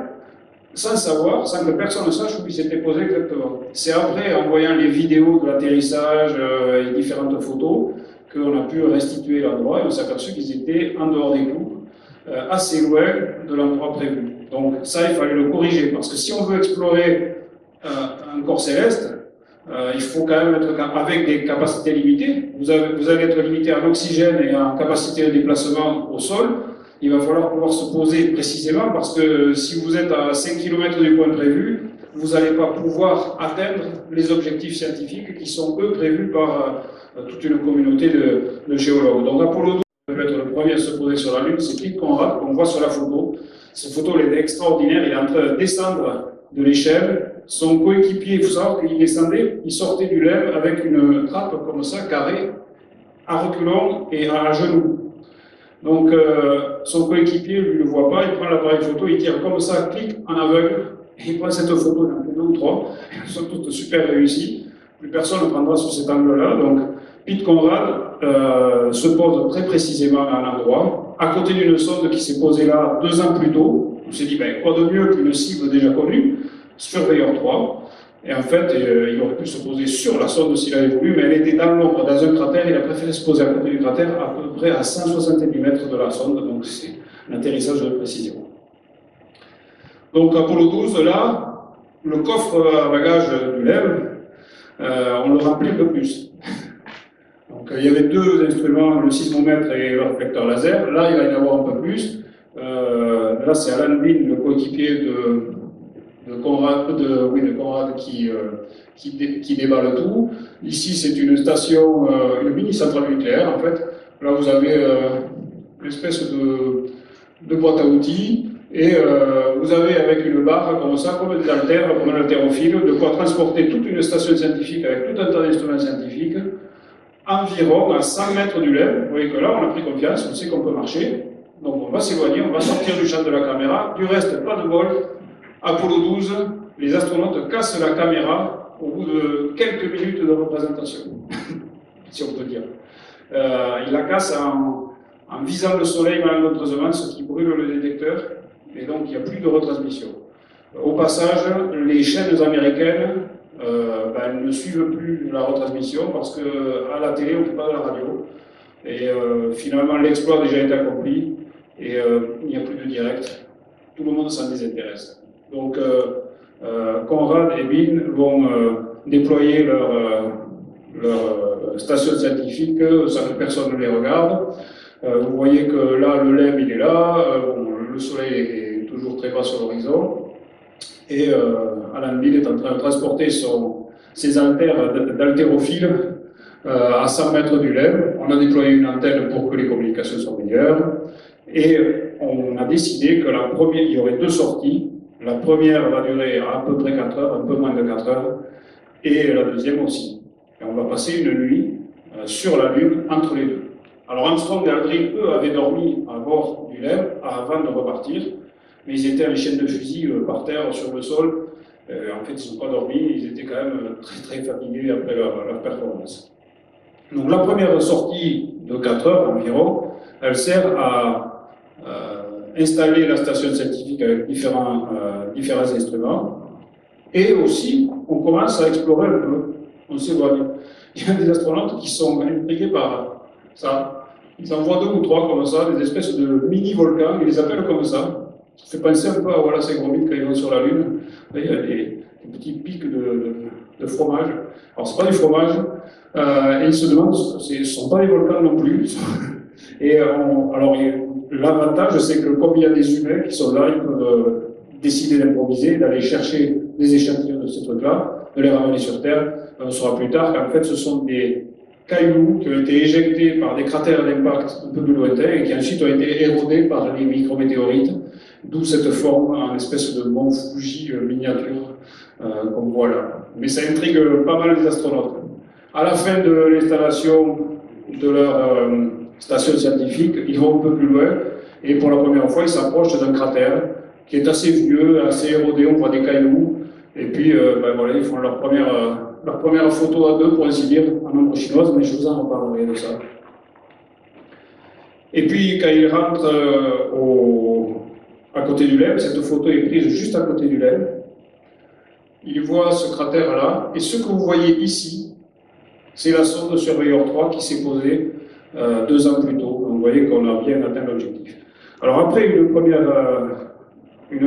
sans savoir, sans que personne ne sache où ils s'étaient posés exactement. C'est après, en voyant les vidéos de l'atterrissage et différentes photos, qu'on a pu restituer l'endroit et on s'est aperçu qu'ils étaient en dehors des clous, assez loin de l'endroit prévu. Donc ça, il fallait le corriger, parce que si on veut explorer un corps céleste, il faut quand même être avec des capacités limitées. Vous allez être limité en oxygène et en capacité de déplacement au sol. Il va falloir pouvoir se poser précisément, parce que si vous êtes à 5 km du point prévu, vous n'allez pas pouvoir atteindre les objectifs scientifiques qui sont, eux, prévus par toute une communauté de géologues. Donc Apollo 12 peut être le premier à se poser sur la Lune, c'est Pete Conrad, qu'on voit sur la photo. Cette photo, elle est extraordinaire, il est en train de descendre de l'échelle. Son coéquipier, il faut savoir qu'il descendait, il sortait du LEM avec une trappe comme ça, carrée, à reculons et à genoux. Donc son coéquipier, lui, ne le voit pas, il prend l'appareil photo, il tire comme ça, clic en aveugle, et il prend cette photo, il y en a 2 ou 3, elles sont toutes super réussies. Plus personne ne prendra sur cet angle-là. Donc, Pete Conrad se pose très précisément à un endroit, à côté d'une sonde qui s'est posée là 2 ans plus tôt. On s'est dit, ben, quoi de mieux qu'une cible déjà connue, Surveyor 3. Et en fait, il aurait pu se poser sur la sonde s'il avait voulu, mais elle était dans l'ombre, dans un cratère. Il a préféré se poser à côté du cratère, à peu près à 170 mètres de la sonde. Donc, c'est un atterrissage de précision. Donc, Apollo 12, là, le coffre à bagages du LEM, on le remplit un peu plus. Donc, il y avait 2 instruments, le sismomètre et le réflecteur laser. Là, il va y en avoir un peu plus. Là, c'est Alan Bean, le coéquipier de Conrad qui déballe tout. Ici, c'est une station, une mini-centrale nucléaire, en fait. Là, vous avez une espèce de boîte à outils. Et vous avez avec une barre comme ça, comme des haltères, comme un haltérophile, de quoi transporter toute une station scientifique avec tout un tas d'instruments scientifiques, environ à 100 mètres du LEM. Vous voyez que là, on a pris confiance, on sait qu'on peut marcher. Donc on va s'éloigner, on va sortir du champ de la caméra. Du reste, pas de bol. Apollo 12, les astronautes cassent la caméra au bout de quelques minutes de représentation, si on peut dire. Ils la cassent en visant le soleil malencontreusement, ce qui brûle le détecteur, et donc il n'y a plus de retransmission. Au passage, les chaînes américaines ne suivent plus la retransmission parce qu'à la télé, on ne fait pas de la radio. Et finalement, l'exploit a déjà été accompli et il n'y a plus de direct. Tout le monde s'en désintéresse. Donc, Conrad et Bean vont déployer leur station scientifique sans que personne ne les regarde. Vous voyez que là, le LEM, il est là. Le soleil est toujours très bas sur l'horizon. Et Alan Bean est en train de transporter ses haltères d'haltérophile à 100 mètres du LEM. On a déployé une antenne pour que les communications soient meilleures. Et on a décidé que il y aurait deux sorties. La première va durer à peu près 4 heures, un peu moins de 4 heures, et la deuxième aussi. Et on va passer une nuit sur la Lune entre les deux. Alors Armstrong et Aldrin, eux, avaient dormi à bord du LEM avant de repartir, mais ils étaient en chaîne de fusil par terre sur le sol. En fait, ils n'ont pas dormi, ils étaient quand même très très fatigués après leur performance. Donc la première sortie de 4 heures environ, elle sert à installer la station scientifique avec différents instruments, et aussi on commence à explorer un peu, on s'éloigne. Il y a des astronautes qui sont intrigués par ça. Ils en voient 2 ou 3 comme ça, des espèces de mini-volcans, ils les appellent comme ça. Ça fait penser un peu à Wallace et Gromit quand ils vont sur la Lune. Il y a des petits pics de fromage. Alors c'est pas du fromage, et ils se demandent, ce ne sont pas des volcans non plus. Et alors l'avantage, c'est que comme il y a des humains qui sont là, ils peuvent décider d'improviser, d'aller chercher des échantillons de ces trucs-là, de les ramener sur Terre. On saura plus tard qu'en fait, ce sont des cailloux qui ont été éjectés par des cratères d'impact un peu plus lointains et qui ensuite ont été érodés par les micrométéorites, d'où cette forme en espèce de mont Fuji miniature qu'on voit là. Mais ça intrigue pas mal les astronautes. À la fin de l'installation de leur station scientifique, ils vont un peu plus loin et pour la première fois, ils s'approchent d'un cratère qui est assez vieux, assez érodé, on voit des cailloux, et puis voilà, ils font leur première photo à deux, pour ainsi dire, en ombre chinoise, mais je vous en reparlerai de ça. Et puis, quand ils rentrent à côté du LEM, cette photo est prise juste à côté du LEM, ils voient ce cratère-là, et ce que vous voyez ici, c'est la sonde Surveyor 3 qui s'est posée 2 ans plus tôt. Donc, vous voyez qu'on a bien atteint l'objectif. Alors après une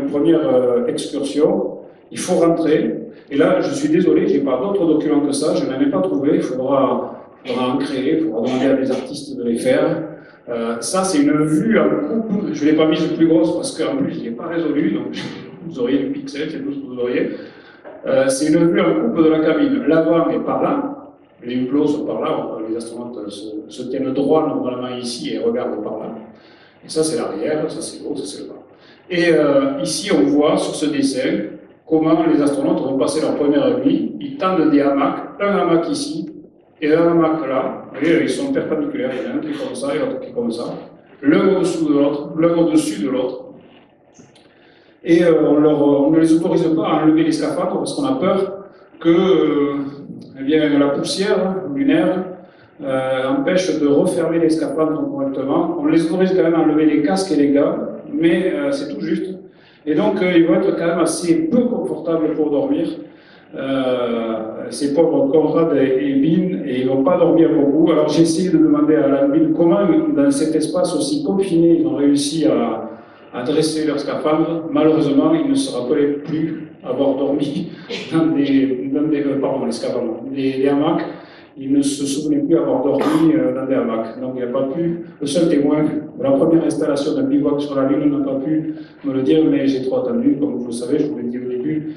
première excursion, il faut rentrer. Et là, je suis désolé, je n'ai pas d'autres documents que ça, je n'en ai pas trouvé. Il faudra en créer, il faudra demander à des artistes de les faire. Ça, c'est une vue en coupe. Je ne l'ai pas mise plus grosse parce qu'en plus, je n'ai pas résolu. Donc, vous auriez du pixel, c'est tout ce que vous auriez. C'est une vue en coupe de la cabine. L'avant est par là. Les hublots sont par là, les astronautes se tiennent droit normalement ici et regardent par là. Et ça c'est l'arrière, ça c'est l'autre, ça c'est le bas. Et ici on voit sur ce dessin comment les astronautes vont passer leur première nuit. Ils tendent des hamacs, un hamac ici et un hamac là. Vous voyez, ils sont perpendiculaires, il y en a un qui est comme ça et l'autre qui est comme ça. L'un au-dessous de l'autre, l'un au-dessus de l'autre. Et on ne les autorise pas à enlever les scaphandres parce qu'on a peur que eh bien, la poussière lunaire empêche de refermer les scaphandres correctement. On les autorise quand même à enlever les casques et les gants, mais c'est tout juste. Et donc, ils vont être quand même assez peu confortables pour dormir. Ces pauvres Conrad et Bean, et ils ne vont pas dormir beaucoup. Alors, j'ai essayé de demander à Alan Bean comment, dans cet espace aussi confiné, ils ont réussi à dresser leurs scaphandres. Malheureusement, ils ne se rappelaient plus avoir dormi dans des hamacs. Ils ne se souvenaient plus avoir dormi dans des hamacs. Donc il n'a pas pu, le seul témoin de la première installation d'un bivouac sur la Lune n'a pas pu me le dire, mais j'ai trop attendu, comme vous le savez, je vous l'ai dit au début.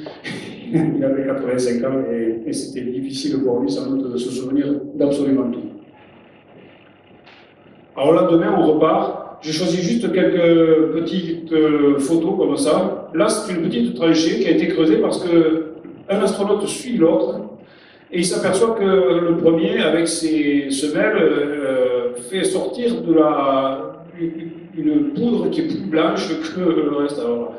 Il avait 85 ans et c'était difficile pour lui sans doute de se souvenir d'absolument tout. Alors là, demain, on repart. J'ai choisi juste quelques petites photos comme ça. Là, c'est une petite tranchée qui a été creusée parce qu'un astronaute suit l'autre et il s'aperçoit que le premier, avec ses semelles, fait sortir une poudre qui est plus blanche que le reste. Alors,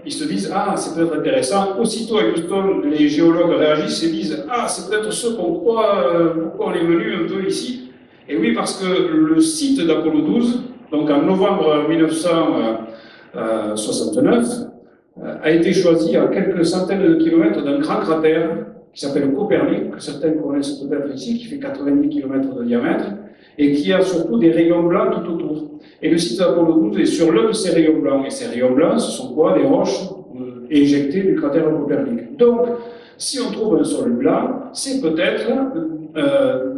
ils se disent, ah, c'est peut-être intéressant. Aussitôt à Houston, les géologues réagissent et disent, ah, c'est peut-être ce qu'on croit, pourquoi on est venu un peu ici. Et oui, parce que le site d'Apollo 12, donc en novembre 1969, a été choisi à quelques centaines de kilomètres d'un grand cratère qui s'appelle Copernic, que certains connaissent peut-être ici, qui fait 90 km de diamètre, et qui a surtout des rayons blancs tout autour. Et le site d'Apollo 12 est sur l'un de ces rayons blancs. Et ces rayons blancs, ce sont quoi? Des roches éjectées du cratère de Copernic. Donc, si on trouve un sol blanc, c'est peut-être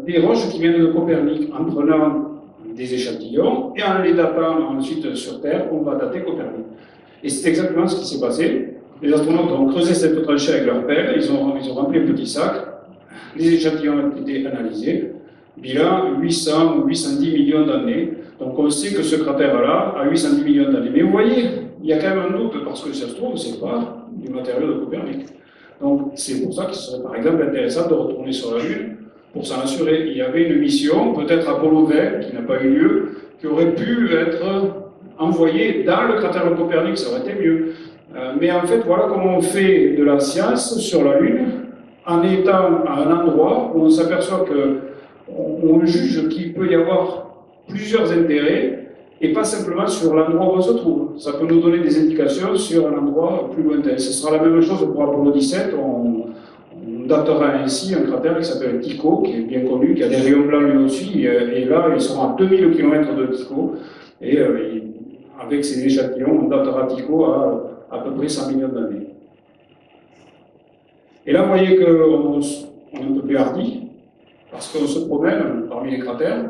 des roches qui viennent de Copernic. En prenant des échantillons et en les datant ensuite sur Terre, on va dater Copernic. Et c'est exactement ce qui s'est passé. Les astronautes ont creusé cette tranchée avec leur pelle, ils ont rempli un petit sac, les échantillons ont été analysés, bilan 800 ou 810 millions d'années. Donc on sait que ce cratère-là a 810 millions d'années. Mais vous voyez, il y a quand même un doute, parce que ça se trouve, c'est pas du matériau de Copernic. Donc c'est pour ça qu'il serait par exemple intéressant de retourner sur la Lune pour s'en assurer. Il y avait une mission, peut-être Apollo 20, qui n'a pas eu lieu, qui aurait pu être envoyée dans le cratère de Copernic, ça aurait été mieux. Mais en fait, voilà comment on fait de la science sur la Lune, en étant à un endroit où on s'aperçoit qu'on juge qu'il peut y avoir plusieurs intérêts, et pas simplement sur l'endroit où on se trouve. Ça peut nous donner des indications sur un endroit plus lointain. Ce sera la même chose pour Apollo 17. On datera ainsi un cratère qui s'appelle Tycho, qui est bien connu, qui a des rayons blancs lui aussi, et là, ils seront à 2000 km de Tycho, et avec ces échantillons, on datera Tycho à peu près 100 millions d'années. Et là, vous voyez qu'on est un peu plus hardi, parce qu'on se promène parmi les cratères.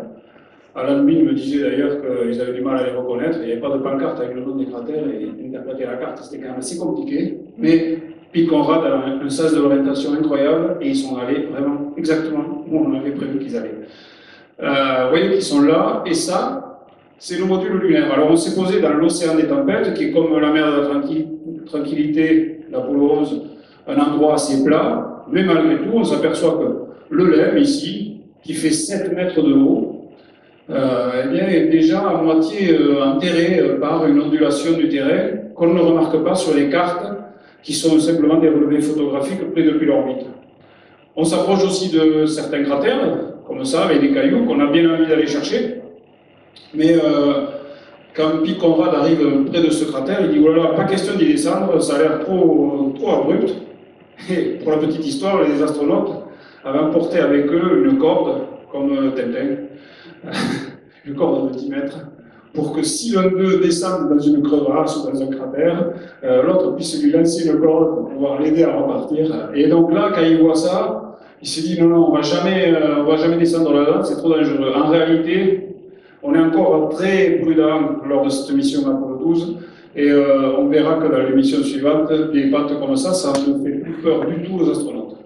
Alan Bean me disait d'ailleurs qu'ils avaient du mal à les reconnaître, il n'y avait pas de pancarte avec le nom des cratères, et interpréter la carte, c'était quand même assez compliqué. Mais Pete Conrad a un sens de l'orientation incroyable, et ils sont allés vraiment exactement où on avait prévu qu'ils allaient. Vous voyez qu'ils sont là, et ça, c'est le module lunaire. Alors on s'est posé dans l'océan des tempêtes, qui est comme la mer de la tranquillité d'Apollo 11, un endroit assez plat, mais malgré tout, on s'aperçoit que le LEM, ici, qui fait 7 mètres de haut, eh bien, est déjà à moitié enterré par une ondulation du terrain qu'on ne remarque pas sur les cartes, qui sont simplement des relevés photographiques pris depuis l'orbite. On s'approche aussi de certains cratères, comme ça, avec des cailloux qu'on a bien envie d'aller chercher, mais quand Pete Conrad arrive près de ce cratère, il dit « Oh là là, pas question d'y descendre, ça a l'air trop abrupt ». Et pour la petite histoire, les astronautes avaient emporté avec eux une corde, comme Tintin, une corde de 10 mètres, pour que si l'un d'eux descend dans une crevasse ou dans un cratère, l'autre puisse lui lancer une corde pour pouvoir l'aider à repartir. Et donc là, quand il voit ça, il se dit « Non, non, on va jamais descendre là-dedans, c'est trop dangereux ». En réalité, on est encore très prudent lors de cette mission Apollo 12, et on verra que dans les missions suivantes, des pentes comme ça ne fait plus peur du tout aux astronautes.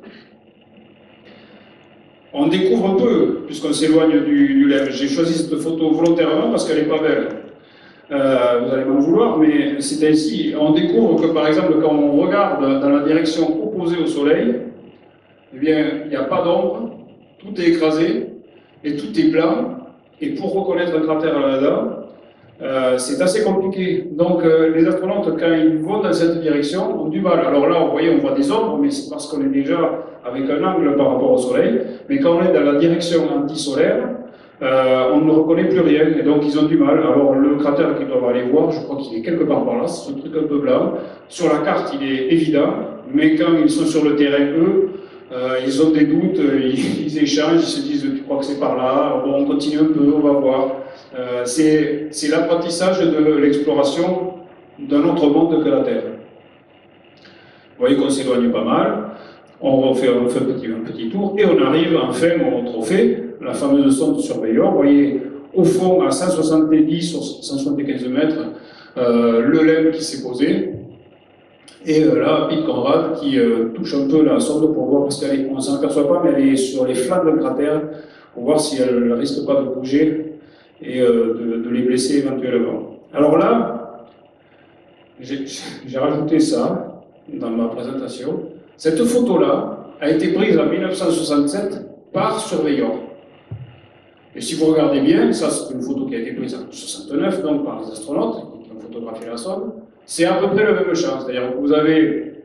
On découvre un peu, puisqu'on s'éloigne du LEM. J'ai choisi cette photo volontairement parce qu'elle n'est pas belle. Vous allez m'en vouloir, mais c'est ainsi. On découvre que, par exemple, quand on regarde dans la direction opposée au Soleil, eh bien, il n'y a pas d'ombre, tout est écrasé, et tout est blanc. Et pour reconnaître un cratère là-dedans, c'est assez compliqué. Donc les astronautes, quand ils vont dans cette direction, ont du mal. Alors là, vous voyez, on voit des ombres, mais c'est parce qu'on est déjà avec un angle par rapport au Soleil. Mais quand on est dans la direction anti-solaire, on ne reconnaît plus rien, et donc ils ont du mal. Alors le cratère qu'ils doivent aller voir, je crois qu'il est quelque part par là, c'est un truc un peu blanc. Sur la carte, il est évident, mais quand ils sont sur le terrain, eux, ils ont des doutes, ils échangent, ils se disent « tu crois que c'est par là, bon, on continue un peu, on va voir ». C'est l'apprentissage de l'exploration d'un autre monde que la Terre. Vous voyez qu'on s'éloigne pas mal, on fait un petit tour, et on arrive enfin au trophée, la fameuse sonde Surveyor. Vous voyez au fond, à 170 ou 175 mètres, le LEM qui s'est posé. Et là, Pete Conrad qui touche un peu la sonde pour voir, parce qu'on ne s'en aperçoit pas, mais elle est sur les flancs d'un cratère, pour voir si elle ne risque pas de bouger et de les blesser éventuellement. Alors là, j'ai rajouté ça dans ma présentation. Cette photo-là a été prise en 1967 par Surveyor. Et si vous regardez bien, ça c'est une photo qui a été prise en 69, donc par les astronautes qui ont photographié la sonde, c'est à peu près le même champ, c'est-à-dire que vous avez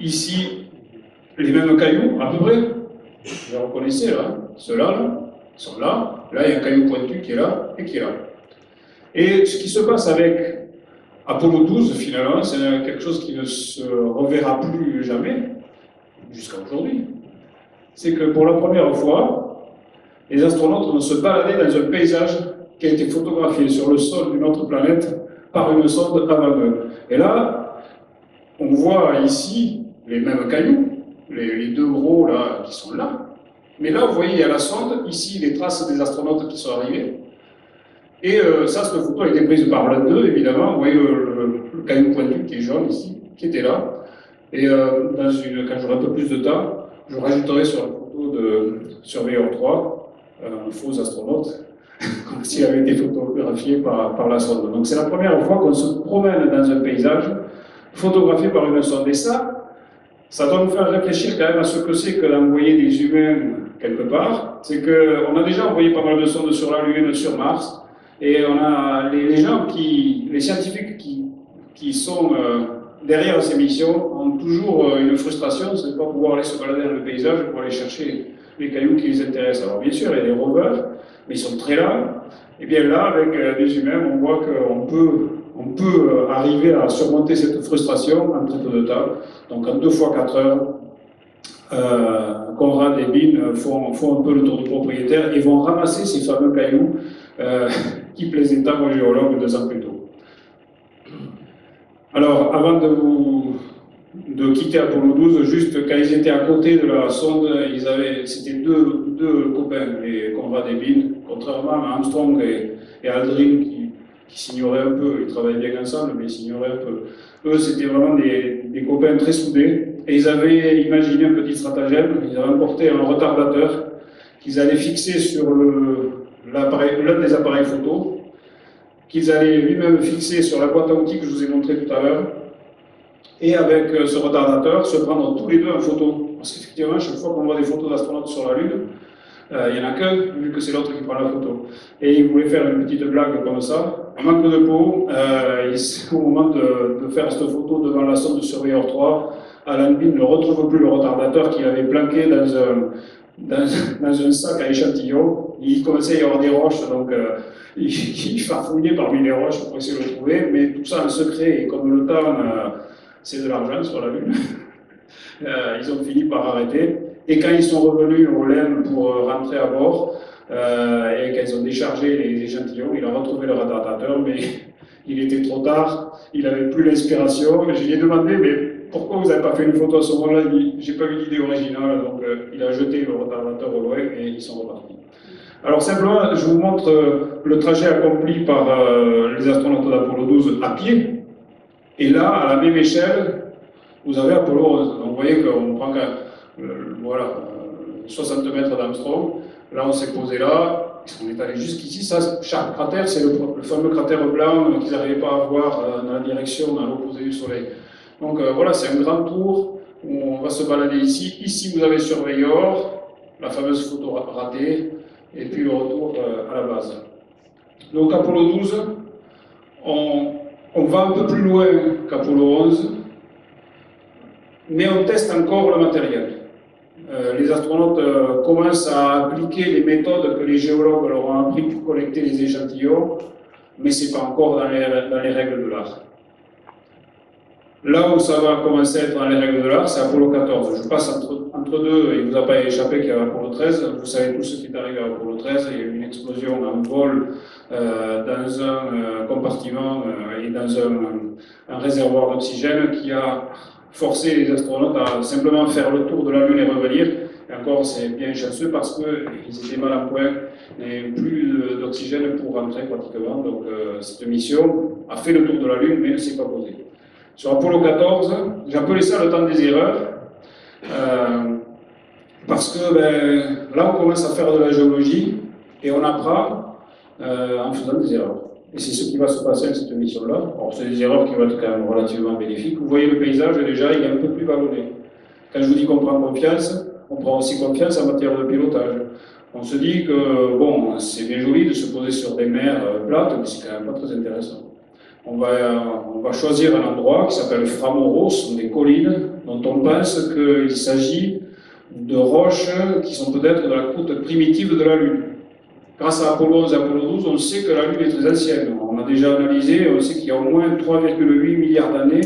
ici les mêmes cailloux, à peu près, vous les reconnaissez là, hein. Ceux-là, là, ils sont là, là il y a un caillou pointu qui est là et qui est là. Et ce qui se passe avec Apollo 12, finalement, c'est quelque chose qui ne se reverra plus jamais, jusqu'à aujourd'hui. C'est que pour la première fois, les astronautes vont se balader dans un paysage qui a été photographié sur le sol d'une autre planète par une sonde avant eux. Et là, on voit ici les mêmes cailloux, les deux gros là qui sont là. Mais là, vous voyez, il y a la sonde, ici les traces des astronautes qui sont arrivés. Et ça, cette photo a été prise par l'un d'eux, évidemment. Vous voyez le caillou pointu qui est jaune ici, qui était là. Et quand j'aurai un peu plus de temps, je rajouterai sur la photo de Surveyor 3 un faux astronaute, comme s'il avait été photographié par la sonde. Donc c'est la première fois qu'on se promène dans un paysage photographié par une sonde. Et ça doit nous faire réfléchir quand même à ce que c'est que d'envoyer des humains quelque part. C'est qu'on a déjà envoyé pas mal de sondes sur la Lune, sur Mars. Et on a les scientifiques qui sont derrière ces missions ont toujours une frustration, c'est de ne pas pouvoir aller se balader dans le paysage pour aller chercher les cailloux qui les intéressent. Alors bien sûr, il y a des rovers, mais ils sont très lents. Et bien là, avec des humains, on voit qu'on peut arriver à surmonter cette frustration en très peu de temps. Donc en 2 fois 4 heures, Conrad et Bean font un peu le tour du propriétaire et vont ramasser ces fameux cailloux qui plaisaient tant aux géologues 2 ans plus tôt. Alors, avant de quitter Apollo 12, juste quand ils étaient à côté de la sonde, c'était deux copains, les Conrad et Bean, contrairement à Armstrong et Aldrin qui s'ignoraient un peu, ils travaillaient bien ensemble, mais ils s'ignoraient un peu. Eux, c'était vraiment des copains très soudés, et ils avaient imaginé un petit stratagème, ils avaient importé un retardateur qu'ils allaient fixer sur l'un des appareils photo, qu'ils allaient lui-même fixer sur la boîte à outils que je vous ai montré tout à l'heure, et avec ce retardateur, se prendre tous les deux en photo. Parce qu'effectivement, chaque fois qu'on voit des photos d'astronautes sur la Lune, il n'y en a qu'un, vu que c'est l'autre qui prend la photo. Et ils voulaient faire une petite blague comme ça. En manque de peau, au moment de faire cette photo devant la sonde de Surveyor 3, Alan Bean ne retrouve plus le retardateur qu'il avait planqué dans un sac à échantillons. Il commençait à y avoir des roches, donc il farfouillait parmi les roches pour essayer de le trouver, mais tout ça en secret, et comme le temps, c'est de l'argent sur la Lune, ils ont fini par arrêter. Et quand ils sont revenus au LEM pour rentrer à bord, et quand ils ont déchargé les échantillons, il a retrouvé le retardateur, mais il était trop tard, il n'avait plus l'inspiration. Je lui ai demandé, mais pourquoi vous n'avez pas fait une photo à ce moment-là? Il dit, j'ai pas eu d'idée originale, donc il a jeté le retardateur au loin et ils sont repartis. Alors simplement, je vous montre le trajet accompli par les astronautes d'Apollo 12 à pied. Et là, à la même échelle, vous avez Apollo 11. Donc vous voyez qu'on prend voilà, 60 mètres d'Armstrong. Là, on s'est posé là. On est allé jusqu'ici. Ça, chaque cratère, c'est le fameux cratère blanc qu'ils n'arrivaient pas à voir dans la direction, dans l'opposé du Soleil. Donc voilà, c'est un grand tour où on va se balader ici. Ici, vous avez Surveyor, la fameuse photo ratée, et puis le retour à la base. Donc Apollo 12, on va un peu plus loin qu'Apollo 11, mais on teste encore le matériel. Les astronautes commencent à appliquer les méthodes que les géologues leur ont appris pour collecter les échantillons, mais ce n'est pas encore dans les règles de l'art. Là où ça va commencer à être dans les règles de l'art, c'est Apollo 14. Je passe entre deux, il ne vous a pas échappé qu'il y a Apollo 13. Vous savez tout ce qui est arrivé à Apollo 13. Il y a eu une explosion en vol dans un compartiment et dans un réservoir d'oxygène qui a forcé les astronautes à simplement faire le tour de la Lune et revenir. Et encore, c'est bien chanceux parce qu'ils étaient mal en point. Il n'y avait plus d'oxygène pour rentrer pratiquement. Donc cette mission a fait le tour de la Lune mais ne s'est pas posée. Sur Apollo 14, j'ai appelé ça le temps des erreurs, parce que là on commence à faire de la géologie et on apprend en faisant des erreurs. Et c'est ce qui va se passer avec cette mission-là. Alors c'est des erreurs qui vont être quand même relativement bénéfiques. Vous voyez le paysage déjà, il est un peu plus vallonné. Quand je vous dis qu'on prend confiance, on prend aussi confiance en matière de pilotage. On se dit que, bon, c'est bien joli de se poser sur des mers plates, mais c'est quand même pas très intéressant. On va choisir un endroit qui s'appelle Framoros, ce sont des collines dont on pense qu'il s'agit de roches qui sont peut-être de la croûte primitive de la Lune. Grâce à Apollo 11 et Apollo 12, on sait que la Lune est très ancienne. On a déjà analysé, on sait qu'il y a au moins 3,8 milliards d'années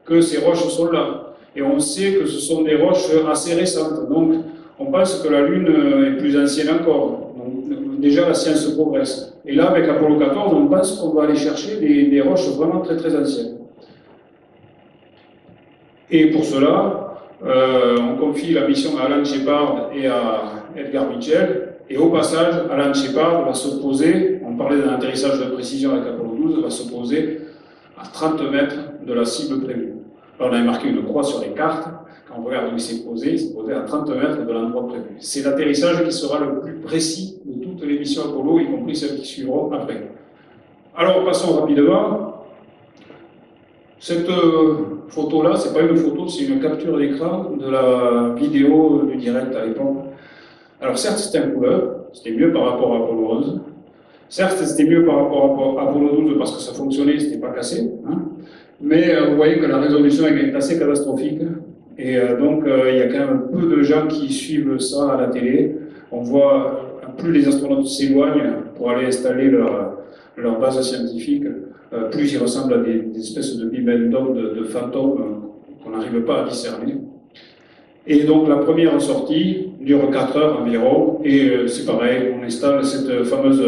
que ces roches sont là. Et on sait que ce sont des roches assez récentes. Donc, on pense que la Lune est plus ancienne encore. Donc, déjà, la science progresse. Et là, avec Apollo 14, on pense qu'on va aller chercher des roches vraiment très très anciennes. Et pour cela, on confie la mission à Alan Shepard et à Edgar Mitchell. Et au passage, Alan Shepard va se poser, on parlait d'un atterrissage de précision avec Apollo 12, va se poser à 30 mètres de la cible prévue. Alors, on avait marqué une croix sur les cartes. Quand on regarde où il s'est posé à 30 mètres de l'endroit prévu. C'est l'atterrissage qui sera le plus précis de toutes les missions Apollo, y compris celles qui suivront après. Alors, passons rapidement. Cette photo-là, ce n'est pas une photo, c'est une capture d'écran de la vidéo du direct à l'époque. Alors, certes, c'était en couleur, c'était mieux par rapport à Apollo 11. Certes, c'était mieux par rapport à Apollo 12 parce que ça fonctionnait, c'était pas cassé. Hein. Mais vous voyez que la résolution est assez catastrophique. Et donc, il y a quand même peu de gens qui suivent ça à la télé. On voit, plus les astronautes s'éloignent pour aller installer leur base scientifique, plus ils ressemblent à des espèces de bibendums, de fantômes qu'on n'arrive pas à discerner. Et donc, la première sortie dure 4 heures environ, et c'est pareil, on installe cette fameuse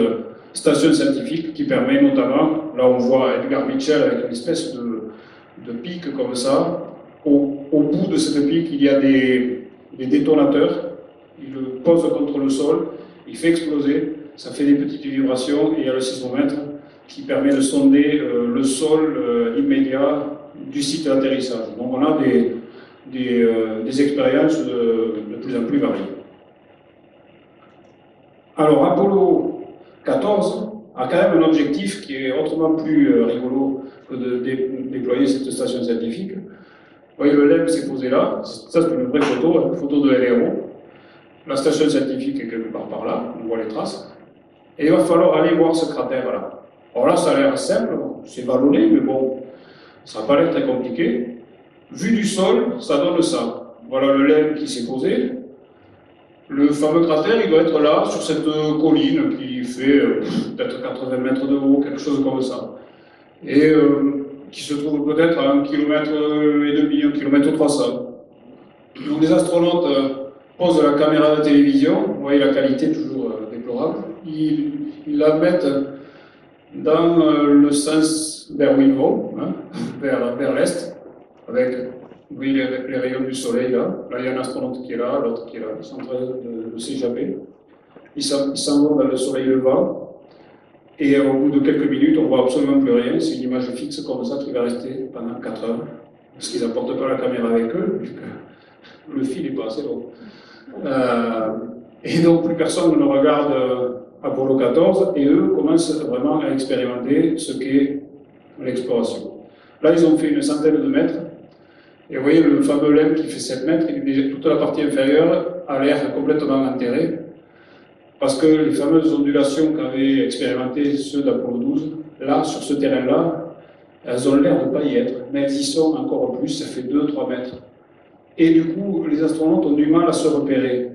station scientifique qui permet notamment, là on voit Edgar Mitchell avec une espèce de pic comme ça. Au bout de cette pique, il y a des détonateurs. Il le pose contre le sol, il fait exploser, ça fait des petites vibrations, et il y a le sismomètre qui permet de sonder le sol immédiat du site d'atterrissage. Donc on a des expériences de plus en plus variées. Alors Apollo 14 a quand même un objectif qui est autrement plus rigolo que de déployer cette station scientifique. Vous voyez, le LEM s'est posé là, ça c'est une vraie photo, une photo de LRO. La station scientifique est quelque part par là, on voit les traces. Et il va falloir aller voir ce cratère-là. Alors là, ça a l'air simple, c'est vallonné, mais bon, ça n'a pas l'air très compliqué. Vu du sol, ça donne ça. Voilà le LEM qui s'est posé. Le fameux cratère, il doit être là, sur cette colline qui fait peut-être 80 mètres de haut, quelque chose comme ça. Et qui se trouve peut-être à 1,5 km, 1,3 km. Donc les astronautes posent la caméra de télévision, vous voyez la qualité toujours déplorable, ils la mettent dans le sens vers où ils vont, hein, vers l'est, avec vous voyez les rayons du soleil là. Là il y a un astronaute qui est là, l'autre qui est là, ils sont en train de s'échapper. Ils s'en vont dans le soleil levant. Et au bout de quelques minutes, on ne voit absolument plus rien. C'est une image fixe comme ça qui va rester pendant 4 heures. Parce qu'ils n'apportent pas la caméra avec eux, puisque le fil n'est pas assez long. Et donc, plus personne ne regarde Apollo 14, et eux commencent vraiment à expérimenter ce qu'est l'exploration. Là, ils ont fait une centaine de mètres. Et vous voyez, le fameux LEM qui fait 7 mètres, toute la partie inférieure a l'air complètement enterrée. Parce que les fameuses ondulations qu'avaient expérimentées ceux d'Apollo 12, là, sur ce terrain-là, elles ont l'air de ne pas y être, mais elles y sont encore plus, ça fait 2-3 mètres. Et du coup, les astronautes ont du mal à se repérer,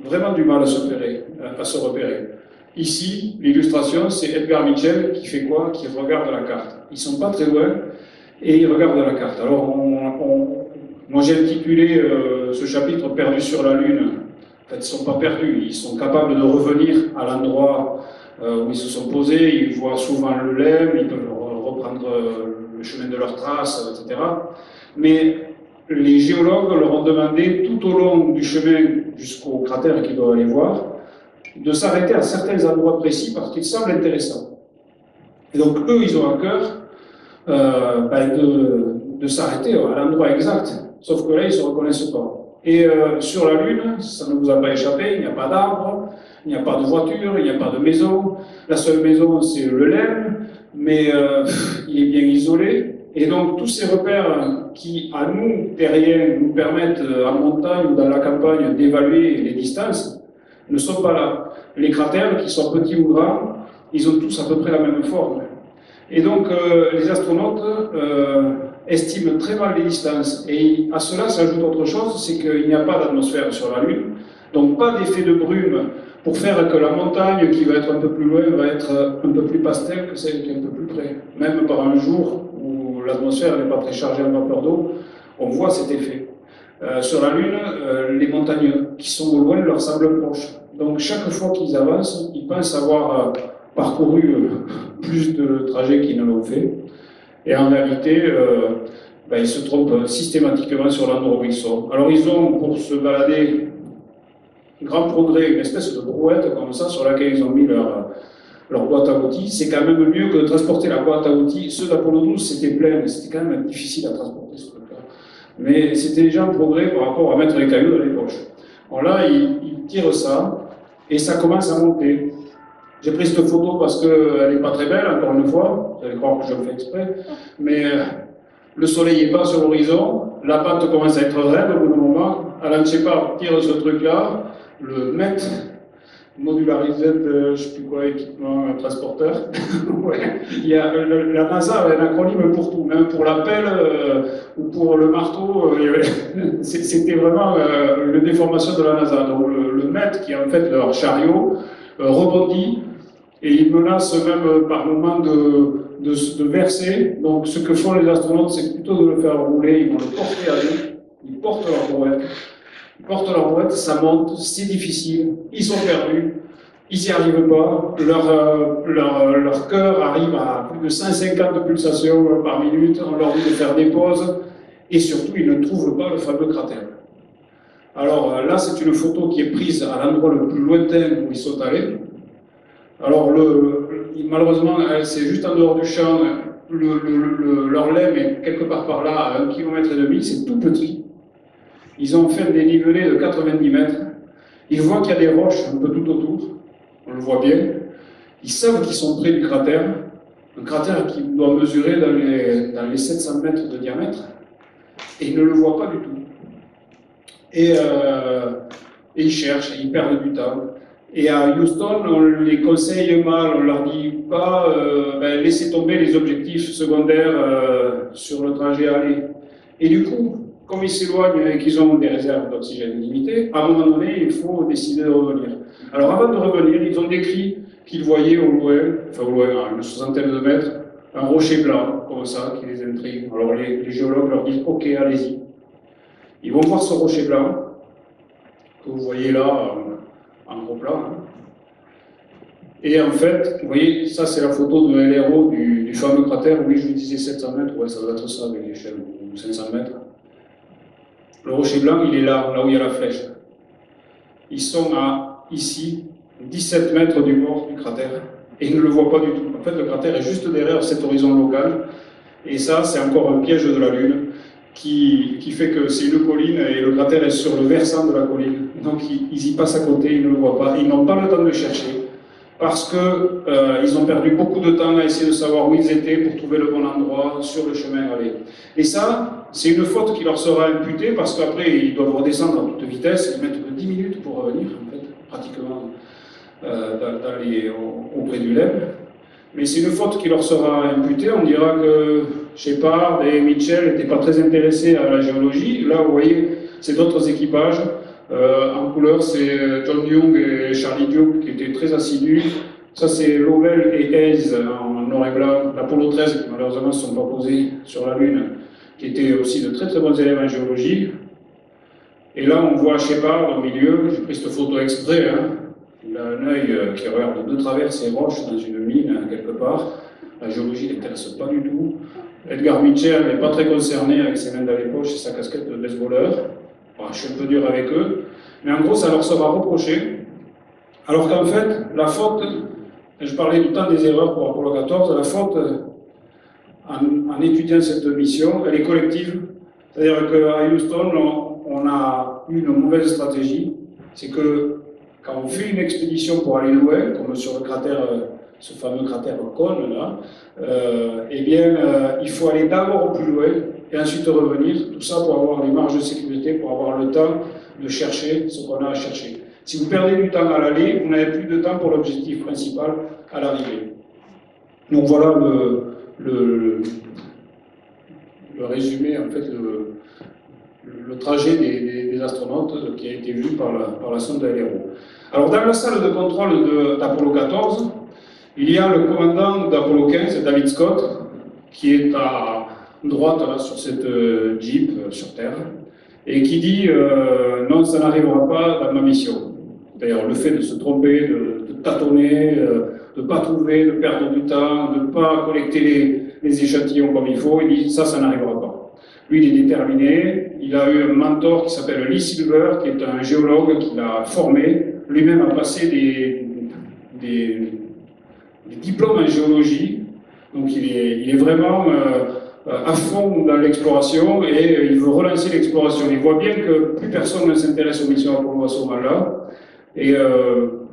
vraiment du mal à se repérer. Ici, l'illustration, c'est Edgar Mitchell qui fait quoi? Qui regarde la carte. Ils ne sont pas très loin, et ils regardent la carte. Alors, moi j'ai intitulé ce chapitre « Perdu sur la Lune ». En fait, ils ne sont pas perdus, ils sont capables de revenir à l'endroit où ils se sont posés, ils voient souvent le LEM, ils peuvent reprendre le chemin de leurs traces, etc. Mais les géologues leur ont demandé, tout au long du chemin jusqu'au cratère qu'ils doivent aller voir, de s'arrêter à certains endroits précis parce qu'ils semblent intéressants. Et donc eux, ils ont à cœur de s'arrêter à l'endroit exact, sauf que là, ils ne se reconnaissent pas. Et sur la Lune, ça ne vous a pas échappé, il n'y a pas d'arbres, il n'y a pas de voiture, il n'y a pas de maison. La seule maison, c'est le LEM, mais il est bien isolé. Et donc, tous ces repères qui, à nous, terriens, nous permettent, en montagne ou dans la campagne, d'évaluer les distances, ne sont pas là. Les cratères, qu'ils soient petits ou grands, ils ont tous à peu près la même forme. Et donc, les astronautes estiment très mal les distances. Et à cela s'ajoute autre chose, c'est qu'il n'y a pas d'atmosphère sur la Lune, donc pas d'effet de brume pour faire que la montagne qui va être un peu plus loin va être un peu plus pastel que celle qui est un peu plus près. Même par un jour où l'atmosphère n'est pas très chargée en vapeur d'eau, on voit cet effet. Sur la Lune, les montagnes qui sont au loin leur semblent proches. Donc chaque fois qu'ils avancent, ils pensent avoir parcouru plus de trajets qu'ils ne l'ont fait. Et en réalité, ils se trompent systématiquement sur l'endroit où ils sont. Alors ils ont, pour se balader, grand progrès, une espèce de brouette comme ça sur laquelle ils ont mis leur boîte à outils. C'est quand même mieux que de transporter la boîte à outils. Ceux d'Apollo 12, c'était plein, mais c'était quand même difficile à transporter ce truc-là. Mais c'était déjà un progrès par rapport à mettre les cailloux dans les poches. Alors là, ils tirent ça, et ça commence à monter. J'ai pris cette photo parce qu'elle n'est pas très belle, encore une fois, vous allez croire que je le fais exprès, mais le soleil n'est pas sur l'horizon, la pente commence à être raide au bout d'un moment, Alan Shepard tire ce truc-là, le MET, modularisé de, je ne sais plus quoi, équipement transporteur. Ouais. Il y a, la NASA avait un acronyme pour tout, même pour la pelle ou pour le marteau, c'était vraiment une déformation de la NASA. Donc le MET, qui est en fait leur chariot, rebondit et il menace même par moment de verser. Donc ce que font les astronautes, c'est plutôt de le faire rouler, ils vont le porter à eux, ils portent leur brouette. Ils portent leur boîte, ça monte, c'est difficile, ils sont perdus, ils n'y arrivent pas, leur cœur arrive à plus de 150 pulsations par minute, on leur dit de faire des pauses, et surtout ils ne trouvent pas le fameux cratère. Alors là, c'est une photo qui est prise à l'endroit le plus lointain où ils sont allés. Alors malheureusement, c'est juste en dehors du champ, leur lème est quelque part par là, à 1,5 km, c'est tout petit. Ils ont fait des nivelés de 90 mètres. Ils voient qu'il y a des roches un peu tout autour. On le voit bien. Ils savent qu'ils sont près du cratère. Un cratère qui doit mesurer dans les 700 mètres de diamètre. Et ils ne le voient pas du tout. Et ils cherchent, ils perdent du temps. Et à Houston, on les conseille mal. On leur dit pas laissez tomber les objectifs secondaires sur le trajet aller. Et du coup, comme ils s'éloignent et qu'ils ont des réserves d'oxygène limitées, à un moment donné, il faut décider de revenir. Alors avant de revenir, ils ont décrit qu'ils voyaient au loin, à une soixantaine de mètres, un rocher blanc, comme ça, qui les intrigue. Alors les géologues leur disent « Ok, allez-y ». Ils vont voir ce rocher blanc, que vous voyez là, en gros plan. Hein. Et en fait, vous voyez, ça c'est la photo de LRO du fameux cratère. Oui, je vous disais 700 mètres, ouais, ça doit être ça avec l'échelle, ou 500 mètres. Le rocher blanc, il est là où il y a la flèche. Ils sont à, ici, 17 mètres du bord du cratère, et ils ne le voient pas du tout. En fait, le cratère est juste derrière cet horizon local, et ça, c'est encore un piège de la Lune, qui fait que c'est une colline, et le cratère est sur le versant de la colline. Donc, ils y passent à côté, ils ne le voient pas, ils n'ont pas le temps de le chercher, parce qu'ils ont perdu beaucoup de temps à essayer de savoir où ils étaient pour trouver le bon endroit sur le chemin à aller. Et ça, c'est une faute qui leur sera imputée parce qu'après ils doivent redescendre à toute vitesse, ils mettent que 10 minutes pour revenir, en fait, pratiquement auprès du LEM. Mais c'est une faute qui leur sera imputée. On dira que Shepard et Mitchell n'étaient pas très intéressés à la géologie. Là, vous voyez, c'est d'autres équipages. En couleur, c'est John Young et Charlie Duke qui étaient très assidus. Ça, c'est Lovell et Hayes en noir et blanc. L'Apollo 13, qui malheureusement ne se sont pas posés sur la Lune, qui étaient aussi de très très bons élèves en géologie. Et là, on voit Shepard au milieu. J'ai pris cette photo exprès. Hein. Il a un œil qui regarde de travers ces roches dans une mine, quelque part. La géologie ne l'intéresse pas du tout. Edgar Mitchell n'est pas très concerné avec ses mains dans les poches et sa casquette de baseballeur. Enfin, je suis un peu dur avec eux. Mais en gros, ça leur sera reproché. Alors qu'en fait, la faute, je parlais du temps des erreurs pour Apollo 14, la faute, en étudiant cette mission, elle est collective. C'est-à-dire qu'à Houston, on a eu une mauvaise stratégie. C'est que quand on fait une expédition pour aller loin, comme sur le cratère, ce fameux cratère Cone, là, il faut aller d'abord plus loin et ensuite revenir. Tout ça pour avoir les marges de sécurité, pour avoir le temps de chercher ce qu'on a à chercher. Si vous perdez du temps à l'aller, vous n'avez plus de temps pour l'objectif principal à l'arrivée. Donc voilà le résumé, en fait, le trajet des astronautes qui a été vu par la sonde LRO. Alors dans la salle de contrôle d'Apollo 14, il y a le commandant d'Apollo 15, David Scott, qui est à droite là, sur cette Jeep sur Terre, et qui dit non, ça n'arrivera pas dans ma mission. D'ailleurs, le fait de se tromper, de tâtonner, de ne pas trouver, de perdre du temps, de ne pas collecter les échantillons comme il faut, il dit ça n'arrivera pas. Lui, il est déterminé, il a eu un mentor qui s'appelle Lee Silver, qui est un géologue qui l'a formé, lui-même a passé des diplômes en géologie, donc il est vraiment à fond dans l'exploration et il veut relancer l'exploration. Il voit bien que plus personne ne s'intéresse aux missions Apollo à ce moment-là, et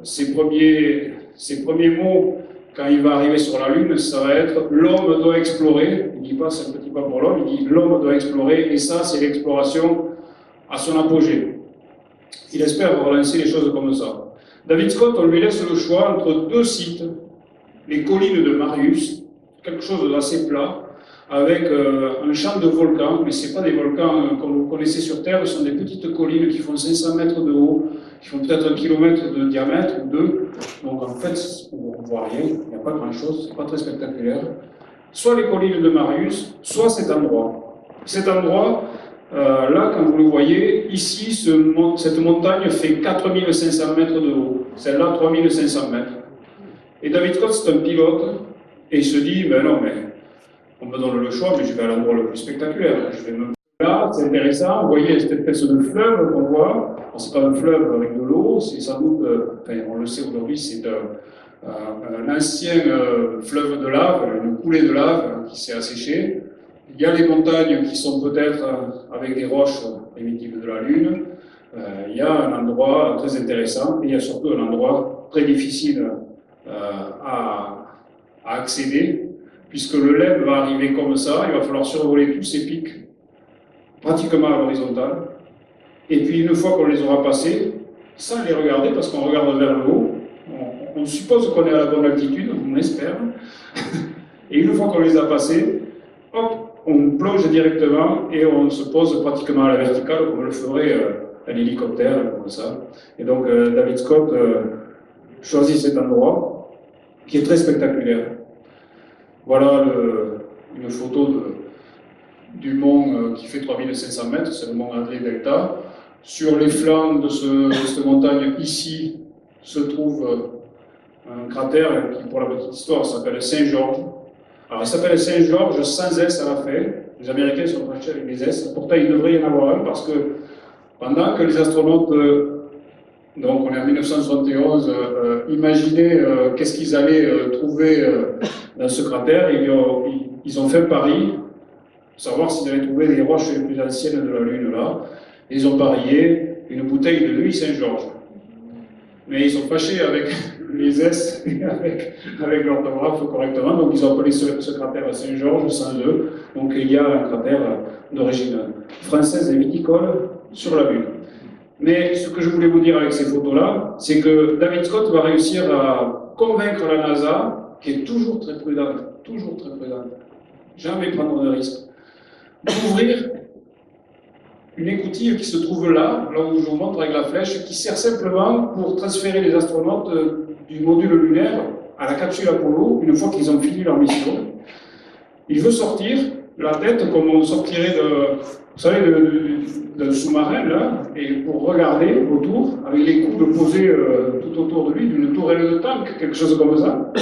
ses premiers mots, quand il va arriver sur la Lune, ça va être « l'homme doit explorer ». Il ne dit pas « c'est un petit pas pour l'homme », il dit « l'homme doit explorer », et ça, c'est l'exploration à son apogée. Il espère relancer les choses comme ça. David Scott, on lui laisse le choix entre deux sites, les collines de Marius, quelque chose d'assez plat, avec un champ de volcans, mais ce n'est pas des volcans comme vous connaissez sur Terre, ce sont des petites collines qui font 500 mètres de haut, qui font peut-être 1 kilomètre de diamètre ou 2. Donc en fait, on ne voit rien, il n'y a pas grand-chose, ce n'est pas très spectaculaire. Soit les collines de Marius, soit cet endroit. Cet endroit, là, quand vous le voyez, ici, cette montagne fait 4500 mètres de haut, celle-là 3500 mètres. Et David Scott, c'est un pilote, et il se dit, ben non, mais on me donne le choix, mais je vais à l'endroit le plus spectaculaire. Je vais me... Là, c'est intéressant, vous voyez cette espèce de fleuve qu'on voit. Ce n'est pas un fleuve avec de l'eau, c'est sans doute, enfin, on le sait aujourd'hui, c'est un ancien fleuve de lave, une coulée de lave qui s'est asséchée. Il y a les montagnes qui sont peut-être avec des roches primitives de la Lune. Il y a un endroit très intéressant, et il y a surtout un endroit très difficile à accéder, puisque le LEM va arriver comme ça, il va falloir survoler tous ces pics, pratiquement à l'horizontale, et puis une fois qu'on les aura passés, sans les regarder, parce qu'on regarde vers le haut, on suppose qu'on est à la bonne altitude, on espère, et une fois qu'on les a passés, hop, on plonge directement et on se pose pratiquement à la verticale, comme le ferait un hélicoptère, comme ça. Et donc David Scott choisit cet endroit, qui est très spectaculaire. Voilà une photo du mont qui fait 3500 mètres, c'est le mont Hadley Delta. Sur les flancs de cette montagne, ici, se trouve un cratère qui, pour la petite histoire, s'appelle Saint-Georges. Alors, il s'appelle Saint-Georges sans S à la fin. Les Américains sont fâchés avec les S. Pourtant, il devrait y en avoir un parce que pendant que les astronautes, donc on est en 1971, imaginaient qu'est-ce qu'ils allaient trouver dans ce cratère, ils ont fait un pari, savoir s'ils avaient trouvé les roches les plus anciennes de la Lune là. Et ils ont parié une bouteille de nuit Saint-Georges. Mais ils sont fâchés avec les S et avec l'orthographe correctement, donc ils ont appelé ce cratère Saint-Georges sans eux. Donc il y a un cratère d'origine française et viticole sur la Lune. Mais ce que je voulais vous dire avec ces photos-là, c'est que David Scott va réussir à convaincre la NASA, qui est toujours très prudente, jamais prendre de risques, d'ouvrir une écoutille qui se trouve là où je vous montre avec la flèche, qui sert simplement pour transférer les astronautes du module lunaire à la capsule Apollo, une fois qu'ils ont fini leur mission. Il veut sortir la tête comme on sortirait vous savez, d'un sous-marin, là, et pour regarder autour, avec les coudes posés tout autour de lui, d'une tourelle de tank, quelque chose comme ça.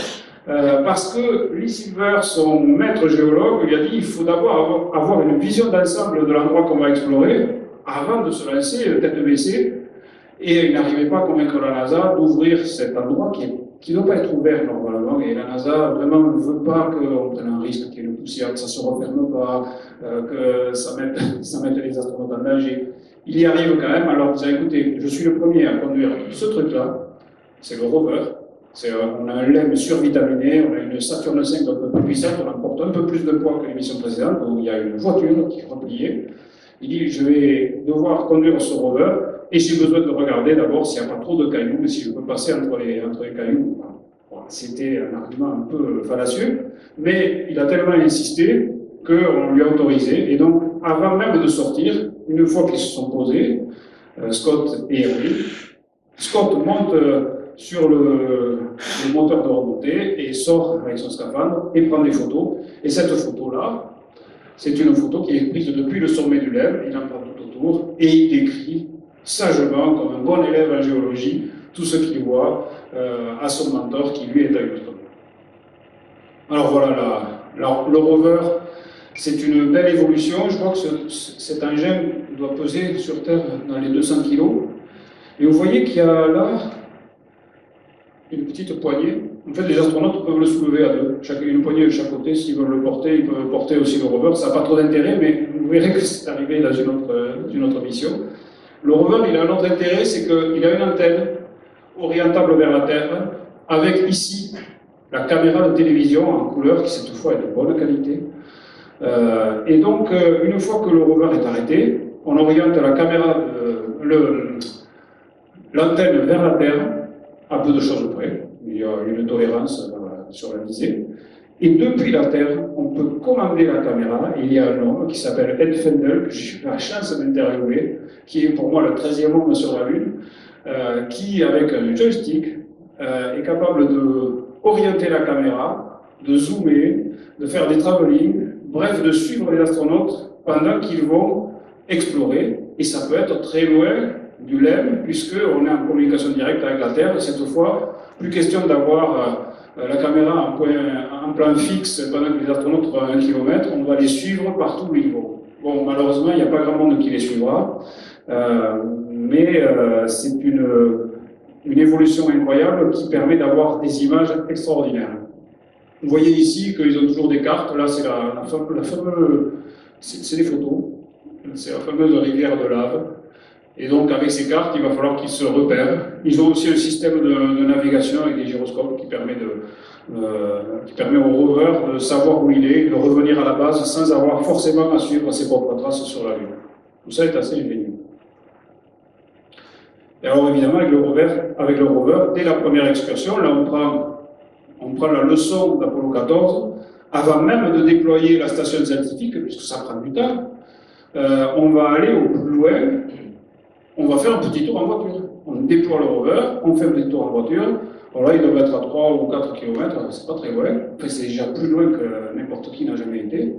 Parce que Lee Silver, son maître géologue, lui a dit qu'il faut d'abord avoir une vision d'ensemble de l'endroit qu'on va explorer avant de se lancer tête baissée, et il n'arrivait pas à convaincre la NASA d'ouvrir cet endroit qui ne doit pas être ouvert normalement, et la NASA vraiment ne veut pas qu'on prenne un risque, qu'il y ait une poussière, que ça ne se referme pas, que ça mette les astronautes en danger. Il y arrive quand même, alors vous avez écouté, je suis le premier à conduire ce truc-là, c'est le rover. On a un LEM survitaminé, on a une Saturn V un peu plus puissante, on emporte un peu plus de poids que l'émission précédente, où il y a une voiture qui est repliée. Il dit, je vais devoir conduire ce rover, et j'ai besoin de regarder d'abord s'il n'y a pas trop de cailloux, et si je peux passer entre les cailloux. Bon, c'était un argument un peu fallacieux, mais il a tellement insisté qu'on lui a autorisé, et donc avant même de sortir, une fois qu'ils se sont posés, Scott et Henry, Scott monte sur le moteur de remontée et sort avec son scaphandre et prend des photos. Et cette photo-là, c'est une photo qui est prise depuis le sommet du LEM, il en prend tout autour et il décrit sagement, comme un bon élève en géologie, tout ce qu'il voit à son mentor qui lui est à Houston. Alors voilà, le rover, c'est une belle évolution. Je crois que cet engin doit peser sur Terre dans les 200 kg. Et vous voyez qu'il y a là une petite poignée. En fait, les astronautes peuvent le soulever à deux, une poignée de chaque côté. S'ils veulent le porter, ils peuvent porter aussi le rover. Ça n'a pas trop d'intérêt, mais vous verrez que c'est arrivé dans une autre mission. Le rover, il a un autre intérêt, c'est qu'il a une antenne orientable vers la Terre, avec ici la caméra de télévision en couleur, qui cette fois est de bonne qualité. Et donc, une fois que le rover est arrêté, on oriente la caméra, l'antenne vers la Terre, à peu de choses près. Il y a une tolérance sur la visée. Et depuis la Terre, on peut commander la caméra. Il y a un homme qui s'appelle Ed Fendel, que j'ai eu la chance d'interviewer, qui est pour moi le 13e homme sur la Lune, qui, avec un joystick, est capable d'orienter la caméra, de zoomer, de faire des travelling, bref, de suivre les astronautes pendant qu'ils vont explorer. Et ça peut être très loin du LEM, puisqu'on est en communication directe avec la Terre. Cette fois, plus question d'avoir la caméra en plan fixe pendant que les astronautes font 1 km, on va les suivre partout où ils vont. Bon, malheureusement, il n'y a pas grand monde qui les suivra, mais c'est une évolution incroyable qui permet d'avoir des images extraordinaires. Vous voyez ici qu'ils ont toujours des cartes. Là, c'est la fameuse, c'est des photos, c'est la fameuse rivière de lave. Et donc, avec ces cartes, il va falloir qu'ils se repèrent. Ils ont aussi un système de navigation avec des gyroscopes qui permet au rover de savoir où il est, de revenir à la base sans avoir forcément à suivre ses propres traces sur la Lune. Tout ça est assez ingénieux. Et alors, évidemment, avec le rover, dès la première excursion, là, on prend la leçon d'Apollo 14, avant même de déployer la station scientifique, puisque ça prend du temps, on va aller au plus loin. On va faire un petit tour en voiture. On déploie le rover, on fait un petit tour en voiture. Alors là, il doit être à 3 ou 4 km, c'est pas très loin. Enfin, c'est déjà plus loin que n'importe qui n'a jamais été.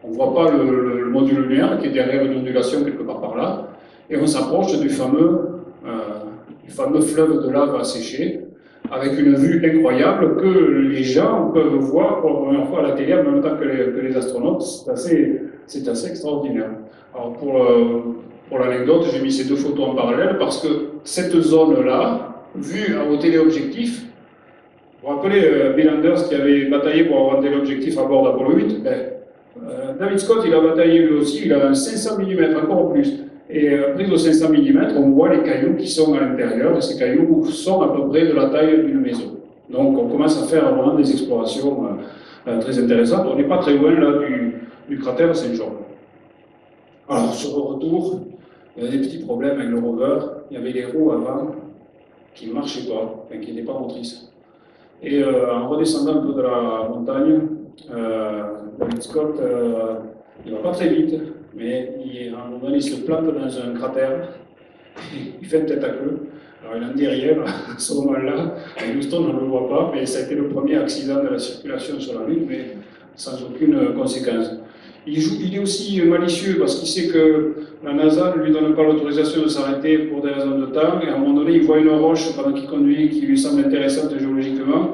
On ne voit pas le module lunaire qui est derrière une ondulation quelque part par là. Et on s'approche du fameux fleuve de lave asséché, avec une vue incroyable que les gens peuvent voir pour la première fois à la télé en même temps que les astronautes. C'est assez extraordinaire. Alors pour l'anecdote, j'ai mis ces deux photos en parallèle parce que cette zone-là, vue au téléobjectif, vous vous rappelez Bill Anders qui avait bataillé pour avoir un téléobjectif à bord d'Apollo 8, David Scott, il a bataillé lui aussi, il a un 500 mm, encore plus. Et prise au 500 mm, on voit les cailloux qui sont à l'intérieur, et ces cailloux sont à peu près de la taille d'une maison. Donc on commence à faire vraiment des explorations très intéressantes. On n'est pas très loin là du cratère Saint-Georges. Alors sur le retour, il y avait des petits problèmes avec le rover. Il y avait les roues avant qui ne marchaient pas, enfin, qui n'étaient pas motrices. Et en redescendant un peu de la montagne, David Scott, il ne va pas très vite, mais à un moment donné, il se plante dans un cratère, il fait une tête à queue. Alors il en dit rien à ce moment-là. À Houston, on ne le voit pas, mais ça a été le premier accident de la circulation sur la Lune, mais sans aucune conséquence. Il est aussi malicieux parce qu'il sait que la NASA ne lui donne pas l'autorisation de s'arrêter pour des raisons de temps, et à un moment donné, il voit une roche pendant qu'il conduit qui lui semble intéressante géologiquement,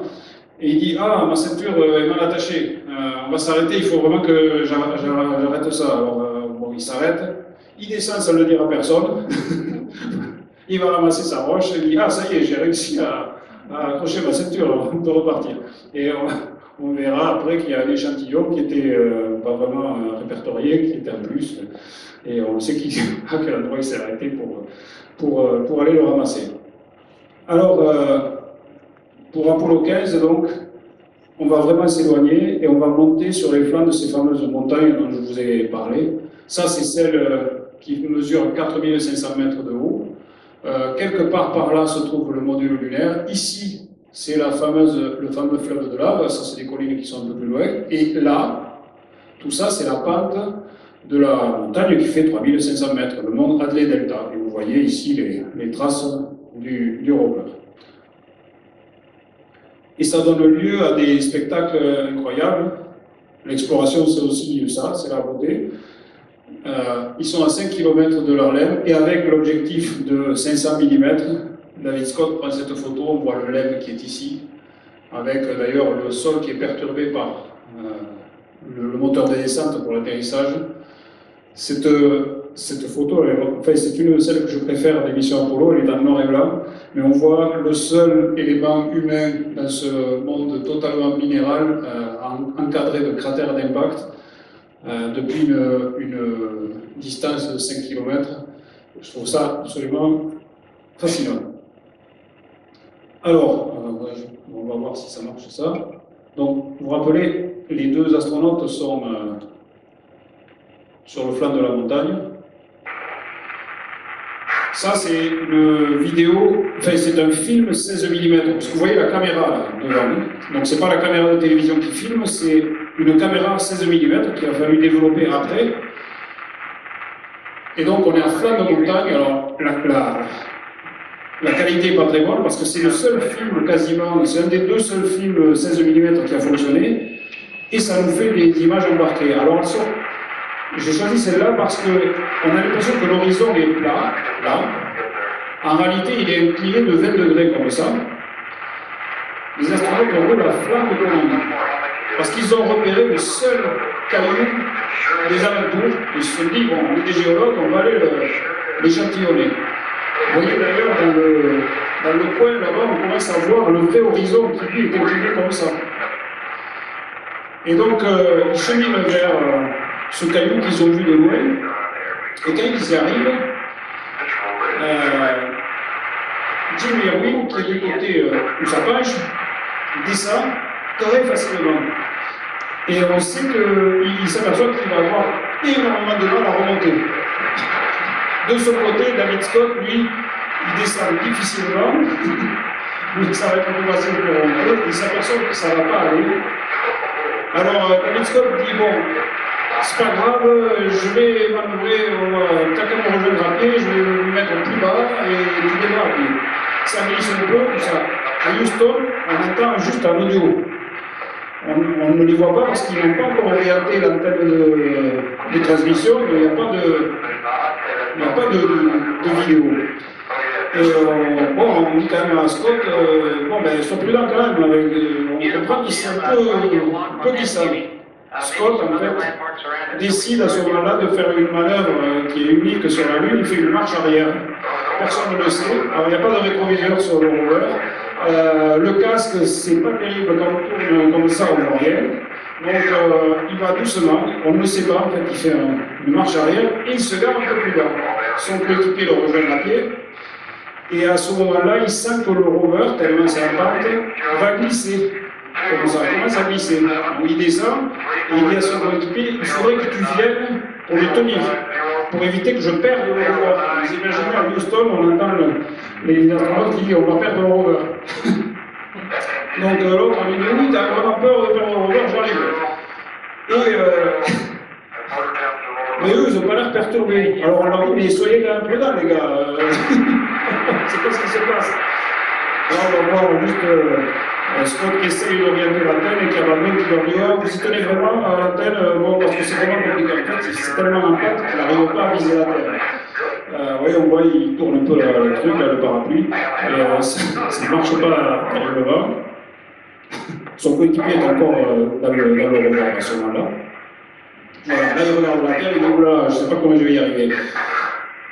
et il dit « Ah, ma ceinture est mal attachée, on va s'arrêter, il faut vraiment que j'arrête ça. » Alors, bon, il s'arrête, il descend sans le dire à personne, il va ramasser sa roche, et il dit « Ah, ça y est, j'ai réussi à accrocher ma ceinture, on peut repartir. » Et on verra après qu'il y a un échantillon qui était pas vraiment répertorié, qui était en plus, et on sait à quel endroit il s'est arrêté pour aller le ramasser. Alors, pour Apollo 15, donc, on va vraiment s'éloigner et on va monter sur les flancs de ces fameuses montagnes dont je vous ai parlé. Ça, c'est celle qui mesure 4500 mètres de haut. Quelque part par là se trouve le module lunaire. Ici, c'est le fameux fleuve de lave. Ça, c'est des collines qui sont un peu plus loin. Et là, tout ça, c'est la pente de la montagne qui fait 3500 mètres, le mont Adlai Delta. Et vous voyez ici les traces du rover. Et ça donne lieu à des spectacles incroyables. L'exploration, c'est aussi ça, c'est la beauté. Ils sont à 5 km de leur LEM, et avec l'objectif de 500 mm, David Scott prend cette photo, on voit le LEM qui est ici, avec d'ailleurs le sol qui est perturbé par le moteur de descente pour l'atterrissage. Cette photo, enfin, c'est une de celles que je préfère des missions Apollo, elle est en noir et blanc, mais on voit le seul élément humain dans ce monde totalement minéral, encadré de cratères d'impact, depuis une distance de 5 km. Je trouve ça absolument fascinant. Alors, on va voir si ça marche ça. Donc, vous vous rappelez, les deux astronautes sont sur le flanc de la montagne. Ça, c'est une vidéo, enfin, c'est un film 16 mm, parce que vous voyez la caméra là, devant. Donc, c'est pas la caméra de télévision qui filme, c'est une caméra 16 mm qu'il a fallu développer après. Et donc, on est à flanc de montagne. Alors, la qualité n'est pas très bonne, parce que c'est le seul film quasiment, c'est un des deux seuls films 16 mm qui a fonctionné, et ça nous fait des images embarquées. Alors, j'ai choisi celle-là parce qu'on a l'impression que l'horizon est plat, là. En réalité, il est incliné de 20 degrés comme ça. Les astronautes ont eu la flamme de commande, parce qu'ils ont repéré le seul caillou des alentours. Ils se sont dit, bon, on est des géologues, on va aller l'échantillonner. Vous voyez d'ailleurs, dans le coin là-bas, on commence à voir le vrai horizon qui lui est incliné comme ça. Et donc, ils cheminent vers ce caillou qu'ils ont vu de loin, et quand ils y arrivent, Jim Irwin, qui est du côté où ça penche, descend très facilement. Et on sait qu'il s'aperçoit qu'il va avoir énormément de mal à remonter. De son côté, David Scott, lui, il descend difficilement, mais ça va être plus facile pour remonter, il s'aperçoit que ça ne va pas aller. Alors, David Scott dit, bon, c'est pas grave, je vais manœuvrer, t'as qu'à me rejoindre à pied, je vais me mettre plus bas et tu viendras à pied. Ça glisse un peu, tout ça. À Houston, on entend juste un audio. On ne les voit pas parce qu'ils n'ont pas encore orienté l'antenne de transmission, mais il n'y a pas de vidéo. Et bon, on dit quand même à Scott, bon ben, sois prudent quand même, on comprend qu'ils sont un peu glissants. Scott, en fait, décide à ce moment-là de faire une manœuvre qui est unique sur la Lune, il fait une marche arrière. Personne ne le sait. Alors, il n'y a pas de rétroviseur sur le rover. Le casque, c'est pas terrible quand on tourne comme ça, on ne voit rien. Donc, il va doucement, on ne le sait pas, en fait, il fait une marche arrière et il se gare un peu plus bas. Son coéquipier le rejoint à pied. Et à ce moment-là, il sent que le rover, tellement c'est en pente, va glisser. Comme ça, il commence à glisser. Donc, il descend et il dit à son coéquipier, il faudrait que tu viennes pour le tenir, pour éviter que je perde le rover. Vous imaginez, à Houston, on entend les astronautes qui disent on va perdre le rover. Donc l'autre lui dit oui, t'as vraiment peur de perdre le rover, j'arrive. Mais eux, ils n'ont pas l'air perturbés. Alors on leur dit, mais soyez quand même prudents, les gars. C'est pas ce qui se passe. Là, on va voir juste Scott qui essaye d'orienter l'antenne et qui a Baldwin qui leur dit oh, vous y tenez vraiment à l'antenne, bon, parce que c'est vraiment compliqué. En fait, c'est tellement en pente qu'il n'arrive pas à viser la Terre. Oui, on voit, il tourne un peu le truc, là, le parapluie, et ça ne marche pas terriblement. Son coéquipier est encore dans le rover à ce moment-là. Voilà, là, il regarde la Terre, il dit oula, je ne sais pas comment je vais y arriver.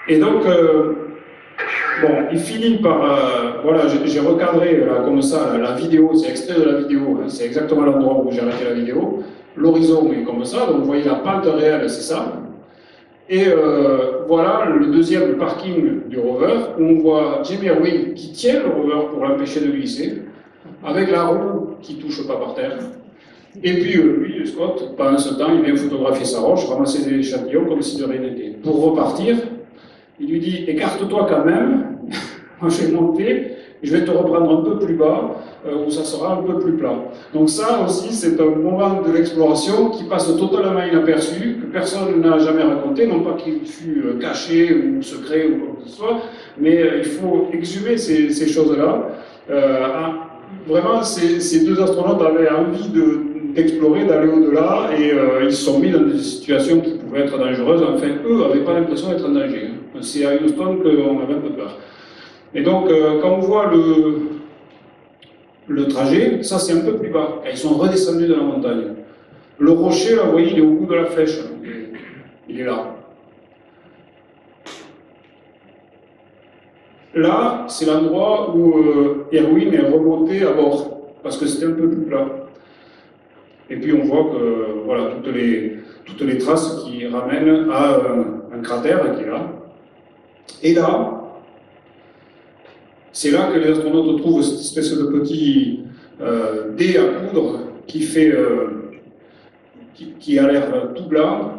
Et donc, bon, il finit par. Voilà, j'ai recadré là, comme ça la vidéo, c'est extrait de la vidéo, hein, c'est exactement l'endroit où j'ai arrêté la vidéo. L'horizon est comme ça, donc vous voyez la pente réelle, c'est ça. Et voilà le deuxième parking du rover, où on voit Jim Irwin qui tient le rover pour l'empêcher de glisser, avec la roue qui ne touche pas par terre. Et puis lui, Scott, pendant ce temps, il vient photographier sa roche, ramasser des échantillons comme si de rien n'était. Pour repartir, il lui dit « écarte-toi quand même ». Moi, je vais monter, je vais te reprendre un peu plus bas, où ça sera un peu plus plat. Donc ça aussi, c'est un moment de l'exploration qui passe totalement inaperçu, que personne n'a jamais raconté, non pas qu'il fût caché ou secret ou quoi que ce soit, mais il faut exhumer ces choses-là. Vraiment, ces deux astronautes avaient envie d'explorer, d'aller au-delà, et ils se sont mis dans des situations qui pouvaient être dangereuses. Enfin, eux n'avaient pas l'impression d'être en danger. C'est à Houston qu'on avait un peu peur. Et donc, quand on voit le trajet, ça c'est un peu plus bas. Ils sont redescendus de la montagne. Le rocher, là, vous voyez, il est au bout de la flèche. Il est là. Là, c'est l'endroit où Erwin est remonté à bord, parce que c'était un peu plus plat. Et puis on voit que voilà, toutes les traces qui ramènent à un cratère qui est là. Et là, c'est là que les astronautes trouvent cette espèce de petit dé à coudre qui fait, qui a l'air tout blanc,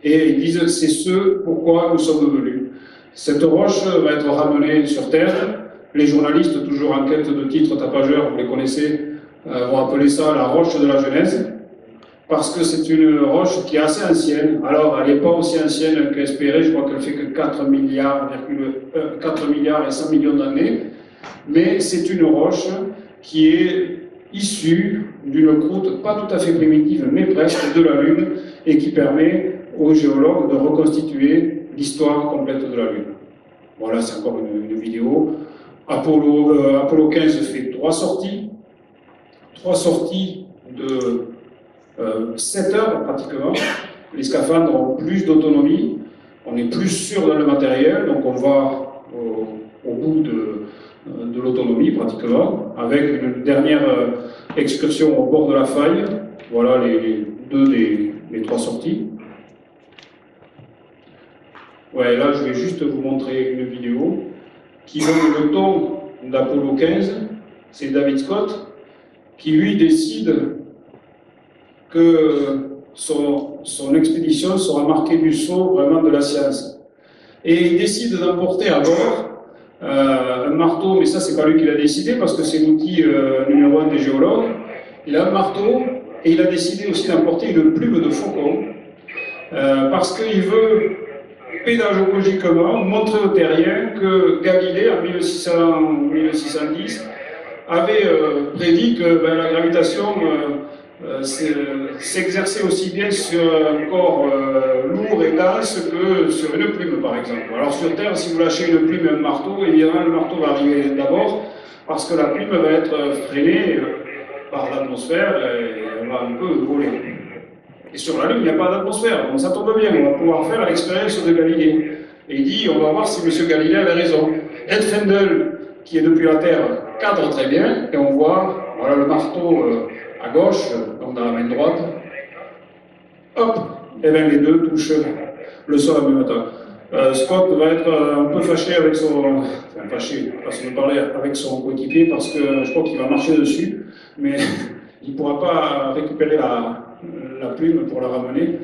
et ils disent c'est ce pourquoi nous sommes venus. Cette roche va être ramenée sur Terre. Les journalistes, toujours en quête de titres tapageurs, vous les connaissez, vont appeler ça la roche de la Genèse, parce que c'est une roche qui est assez ancienne. Alors, elle n'est pas aussi ancienne qu'espéré, je crois qu'elle fait que 4 milliards et 100 millions d'années, mais c'est une roche qui est issue d'une croûte pas tout à fait primitive, mais presque de la Lune, et qui permet aux géologues de reconstituer l'histoire complète de la Lune. Voilà, c'est encore une vidéo. Apollo 15 fait 3 sorties de 7 heures pratiquement. Les scaphandres ont plus d'autonomie, on est plus sûr dans le matériel, donc on va au bout de l'autonomie pratiquement, avec une dernière excursion au bord de la faille. Voilà les deux des 3 sorties. Ouais, là je vais juste vous montrer une vidéo qui donne le ton d'Apollo 15. C'est David Scott qui lui décide que son expédition sera marquée du sceau vraiment de la science. Et il décide d'emporter à bord un marteau, mais ça c'est pas lui qui l'a décidé parce que c'est l'outil numéro 1 des géologues. Il a un marteau et il a décidé aussi d'emporter une plume de faucon parce qu'il veut pédagogiquement montrer aux terriens que Galilée en 1610 avait prédit que la gravitation s'exerçait aussi bien sur un corps lourd et dense que sur une plume, par exemple. Alors sur Terre, si vous lâchez une plume et un marteau, évidemment le marteau va arriver d'abord, parce que la plume va être freinée par l'atmosphère et elle va un peu voler. Et sur la Lune, il n'y a pas d'atmosphère, donc ça tombe bien, on va pouvoir faire l'expérience de Galilée. Et il dit, on va voir si M. Galilée avait raison. Ed Fendel, qui est depuis la Terre, cadre très bien, et on voit, voilà le marteau à gauche, donc dans la main droite, hop, et bien les deux touchent le sol en même temps. Scott va être un peu fâché avec son, enfin fâché, façon de parler, avec son coéquipier, parce que je crois qu'il va marcher dessus, mais il ne pourra pas récupérer la plume pour la ramener.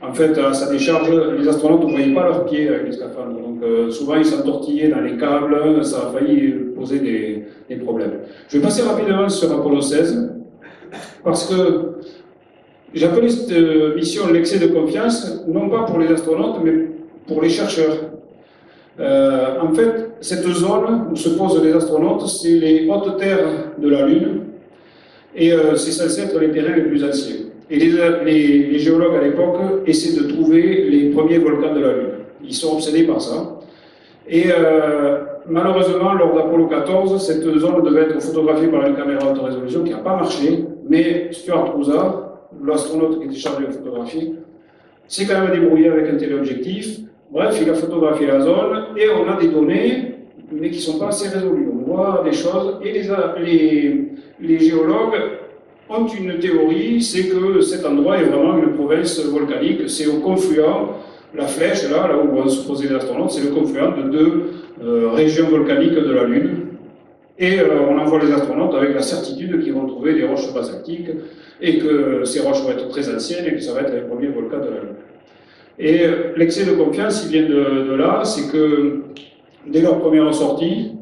En fait, à sa décharge, les astronautes ne voyaient pas leurs pieds avec les scaphandres. Donc, souvent, ils s'entortillaient dans les câbles, ça a failli poser des problèmes. Je vais passer rapidement sur Apollo 16, parce que j'ai appelé cette mission l'excès de confiance, non pas pour les astronautes, mais pour les chercheurs. En fait, cette zone où se posent les astronautes, c'est les hautes terres de la Lune, et c'est censé être les terrains les plus anciens. Et les géologues à l'époque essaient de trouver les premiers volcans de la Lune. Ils sont obsédés par ça. Et malheureusement, lors d'Apollo 14, cette zone devait être photographiée par une caméra haute résolution qui n'a pas marché. Mais Stuart Roosa, l'astronaute qui était chargé de photographier, s'est quand même débrouillé avec un téléobjectif. Bref, il a photographié la zone et on a des données, mais qui ne sont pas assez résolues. On voit des choses et les géologues ont une théorie, c'est que cet endroit est vraiment une province volcanique, c'est au confluent, la flèche, là où vont se poser les astronautes, c'est le confluent de deux régions volcaniques de la Lune. Et on envoie les astronautes avec la certitude qu'ils vont trouver des roches basaltiques et que ces roches vont être très anciennes et que ça va être les premiers volcans de la Lune. Et l'excès de confiance, il vient de là, c'est que dès leur première sortie,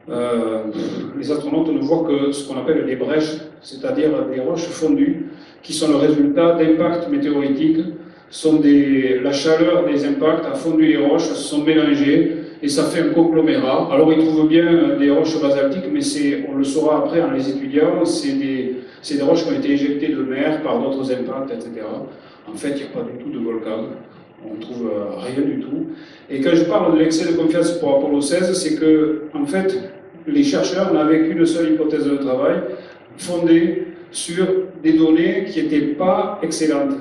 les astronautes ne voient que ce qu'on appelle des brèches, c'est-à-dire des roches fondues, qui sont le résultat d'impacts météoritiques. La chaleur des impacts a fondu les roches, elles se sont mélangées, et ça fait un conglomérat. Alors ils trouvent bien des roches basaltiques, mais on le saura après en les étudiant, c'est des roches qui ont été éjectées de mer par d'autres impacts, etc. En fait, il n'y a pas du tout de volcan. On ne trouve rien du tout. Et quand je parle de l'excès de confiance pour Apollo 16, c'est que, en fait, les chercheurs n'avaient qu'une seule hypothèse de travail, fondée sur des données qui n'étaient pas excellentes.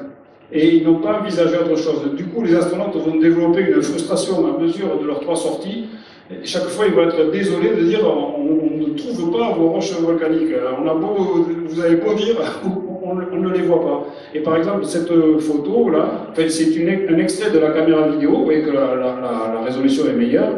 Et ils n'ont pas envisagé autre chose. Du coup, les astronautes vont développer une frustration à mesure de leurs 3 sorties. Et chaque fois, ils vont être désolés de dire on ne trouve pas vos roches volcaniques. Vous avez beau dire, on ne les voit pas. Et par exemple, cette photo-là, c'est un extrait de la caméra vidéo, vous voyez que la résolution est meilleure.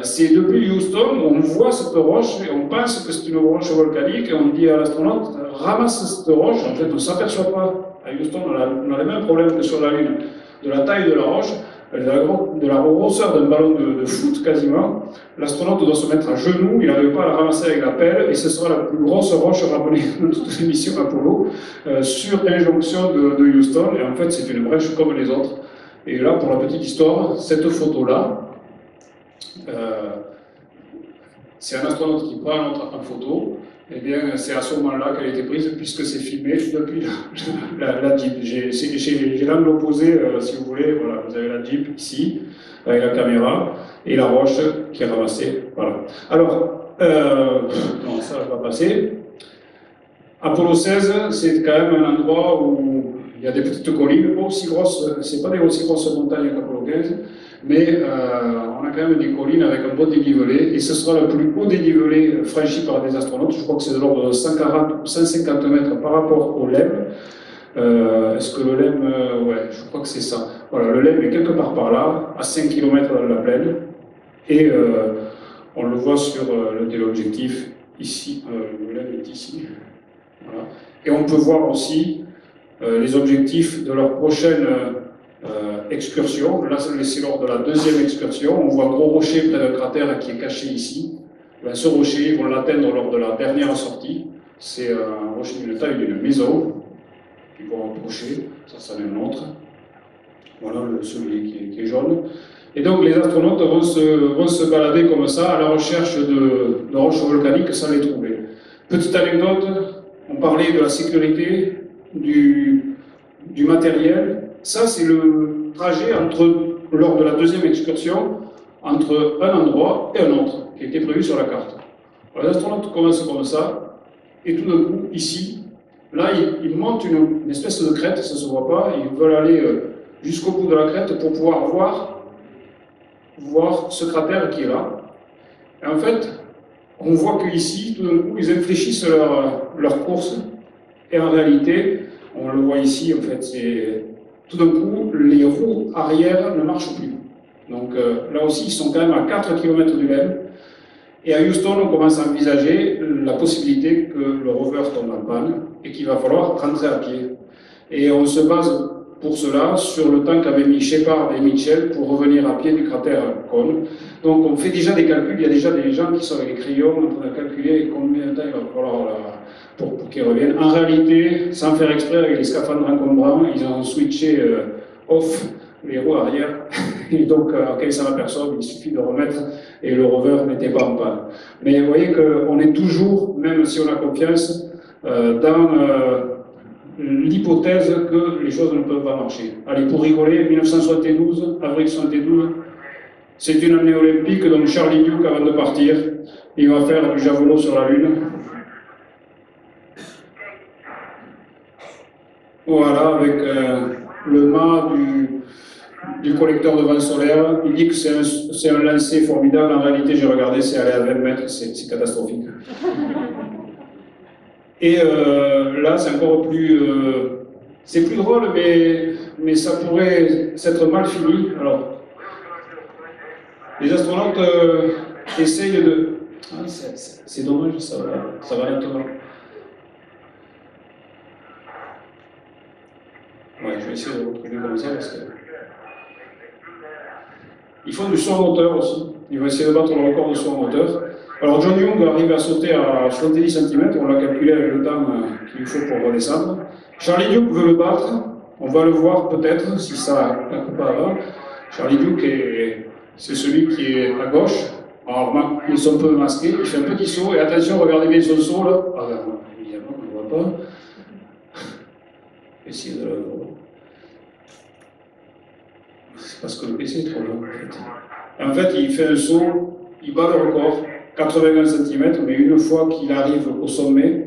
C'est depuis Houston, on voit cette roche, et on pense que c'est une roche volcanique, et on dit à l'astronaute, ramasse cette roche, en fait on ne s'aperçoit pas. À Houston, on a les mêmes problèmes que sur la Lune, de la taille de la roche, de la grosseur d'un ballon de foot quasiment. L'astronaute doit se mettre à genoux, il n'arrive pas à la ramasser avec la pelle, et ce sera la plus grosse roche ramenée de toutes les missions Apollo, sur injonction de Houston, et en fait c'est une brèche comme les autres. Et là, pour la petite histoire, cette photo-là, c'est un astronaute qui prend en photo, et bien c'est à ce moment-là qu'elle a été prise, puisque c'est filmé depuis la Jeep. J'ai l'angle opposé, si vous voulez, voilà, vous avez la Jeep ici, avec la caméra, et la roche qui est ramassée, voilà. Alors, non, ça va passer. Apollo 16, c'est quand même un endroit où il y a des petites collines, pas aussi grosses, c'est pas des aussi grosses montagnes qu'Apollo 15, mais on a quand même des collines avec un beau dénivelé, et ce sera le plus haut dénivelé franchi par des astronautes. Je crois que c'est de l'ordre de 140 ou 150 mètres par rapport au LEM. Est-ce que le LEM, ouais, je crois que c'est ça. Voilà, le LEM est quelque part par là, à 5 km dans la plaine, et on le voit sur le téléobjectif ici, le LEM est ici. Voilà. Et on peut voir aussi les objectifs de leur prochaine excursion. Là, c'est lors de la 2e excursion. On voit un gros rocher près d'un cratère qui est caché ici. Ben, ce rocher, ils vont l'atteindre lors de la dernière sortie. C'est un rocher d'une taille d'une maison. Ils vont approcher. Ça en est un autre. Voilà celui qui est jaune. Et donc les astronautes vont se balader comme ça à la recherche de roches volcaniques sans les trouver. Petite anecdote, on parlait de la sécurité, du matériel. Ça, c'est le trajet lors de la 2e excursion entre un endroit et un autre, qui était prévu sur la carte. Alors, les astronautes commencent comme ça, et tout d'un coup, ici, là, ils montent une espèce de crête, ça ne se voit pas, ils veulent aller jusqu'au bout de la crête pour pouvoir voir ce cratère qui est là. Et en fait, on voit qu'ici, tout d'un coup, ils infléchissent leur course, et en réalité, on le voit ici, en fait, c'est tout d'un coup, les roues arrière ne marchent plus. Donc là aussi, ils sont quand même à 4 km du LEM. Et à Houston, on commence à envisager la possibilité que le rover tombe en panne et qu'il va falloir rentrer à pied. Et on se base pour cela sur le temps qu'avaient mis Shepard et Mitchell pour revenir à pied du cratère Cone. Donc on fait déjà des calculs, il y a déjà des gens qui sont avec les crayons en train de calculer combien de temps il va falloir pour qu'ils reviennent. En réalité, sans faire exprès, avec les scaphandres encombrants, ils ont switché off les roues arrière, et donc quand ils s'en aperçoivent, il suffit de remettre, et le rover n'était pas en panne. Mais vous voyez qu'on est toujours, même si on a confiance, dans l'hypothèse que les choses ne peuvent pas marcher. Allez, pour rigoler, 1972, avril 72, c'est une année olympique, donc Charlie Duke, avant de partir, il va faire du javelot sur la Lune. Voilà, avec le mât du collecteur de vent solaire. Il dit que c'est un lancer formidable. En réalité, j'ai regardé, c'est aller à 20 mètres, c'est catastrophique. Et là, c'est encore plus... c'est plus drôle, mais ça pourrait s'être mal fini. Alors, les astronautes essayent de... Ah, c'est dommage, ça va maintenant. Ouais, je vais essayer de retrouver comme ça parce que... Ils font du saut en hauteur aussi. Ils vont essayer de battre le record de saut en hauteur. Alors John Young arrive à sauter à 70 cm, on l'a calculé avec le temps qu'il lui faut pour redescendre. Charlie Duke veut le battre, on va le voir peut-être si ça ne pas avant. Charlie Duke, c'est celui qui est à gauche. Alors ils sont un peu masqués, il fait un petit saut, et attention, regardez bien son saut là. Ah ben non, évidemment, on ne voit pas. Essayez de le voir. C'est parce que le PC est trop long en fait. En fait, il fait un saut, il bat le record, 81 cm, mais une fois qu'il arrive au sommet,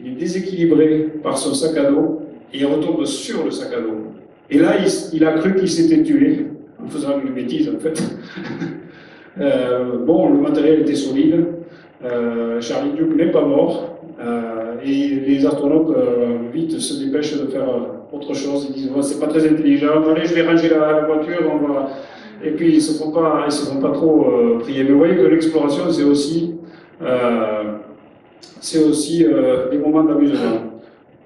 il est déséquilibré par son sac à dos et il retombe sur le sac à dos. Et là, il a cru qu'il s'était tué, en faisant une bêtise en fait. Bon, le matériel était solide, Charlie Duke n'est pas mort, et les astronautes vite se dépêchent de faire autre chose. Ils disent oh, c'est pas très intelligent, allez, je vais ranger la voiture, on va. Et puis ils ne se font pas trop prier. Mais vous voyez que l'exploration, c'est aussi des moments d'amusement.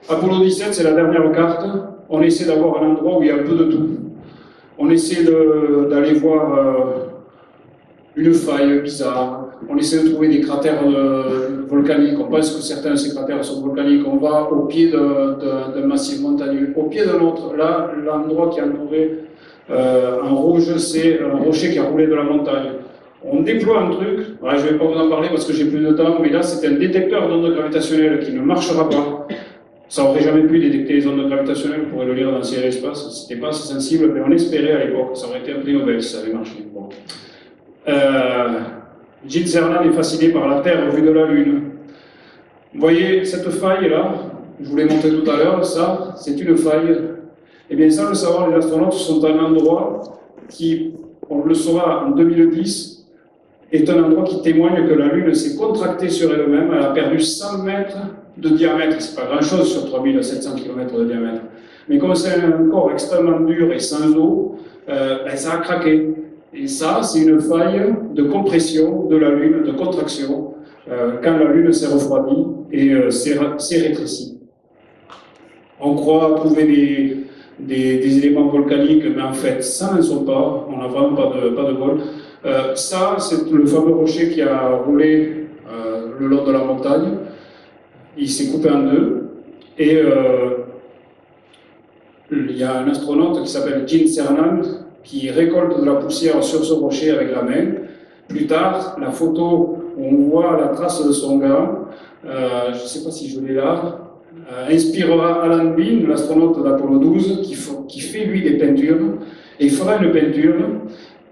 Apollo 17, c'est la dernière carte. On essaie d'avoir un endroit où il y a un peu de tout. On essaie d'aller voir une faille bizarre. On essaie de trouver des cratères volcaniques. On pense que certains de ces cratères sont volcaniques. On va au pied d'un massif montagneux. Au pied d'un autre, là, l'endroit qui est entouré en rouge, c'est un rocher qui a roulé de la montagne. On déploie un truc, je ne vais pas vous en parler parce que j'ai plus de temps, mais là c'est un détecteur d'ondes gravitationnelles qui ne marchera pas. Ça n'aurait jamais pu détecter les ondes gravitationnelles, vous pourrez le lire dans Ciel et Espace, c'était pas assez sensible, mais on espérait à l'époque, ça aurait été un prix Nobel si ça avait marché. Bon. Gene Cernan est fasciné par la Terre vue de la Lune. Vous voyez cette faille là, je vous l'ai montré tout à l'heure, ça c'est une faille. Et bien sans le savoir, les astronautes sont à un endroit qui, on le saura en 2010, est un endroit qui témoigne que la Lune s'est contractée sur elle-même, elle a perdu 100 mètres de diamètre, c'est pas grand-chose sur 3700 km de diamètre, mais comme c'est un corps extrêmement dur et sans eau, ça a craqué. Et ça, c'est une faille de compression de la Lune, de contraction, quand la Lune s'est refroidie et s'est rétrécie. On croit trouver des éléments volcaniques, mais en fait, ça ne sont pas, on n'a vraiment pas de bol. Ça, c'est le fameux rocher qui a roulé le long de la montagne. Il s'est coupé en deux. Et il y a un astronaute qui s'appelle Gene Cernan qui récolte de la poussière sur ce rocher avec la main. Plus tard, la photo où on voit la trace de son gars, je ne sais pas si je l'ai là, inspirera Alan Bean, l'astronaute d'Apollo 12, qui fait lui des peintures, et il fera une peinture,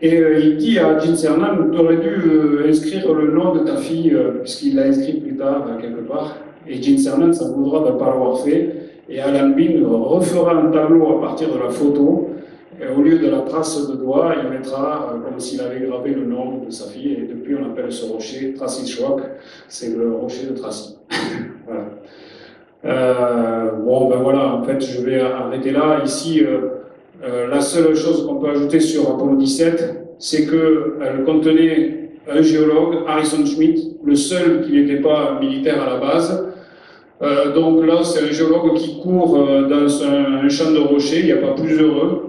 et il dit à Gene Cernan, tu aurais dû inscrire le nom de ta fille, puisqu'il l'a inscrit plus tard, quelque part, et Gene Cernan s'en voudra de ne pas l'avoir fait, et Alan Bean refera un tableau à partir de la photo, et au lieu de la trace de doigt, il mettra comme s'il avait gravé le nom de sa fille, et depuis on appelle ce rocher Tracy Schwach, c'est le rocher de Tracy. Voilà. Bon, ben voilà, en fait, je vais arrêter là. Ici, la seule chose qu'on peut ajouter sur Apollo 17, c'est qu'elle contenait un géologue, Harrison Schmitt, le seul qui n'était pas militaire à la base. Donc là, c'est un géologue qui court dans un champ de rochers, il n'y a pas plus heureux.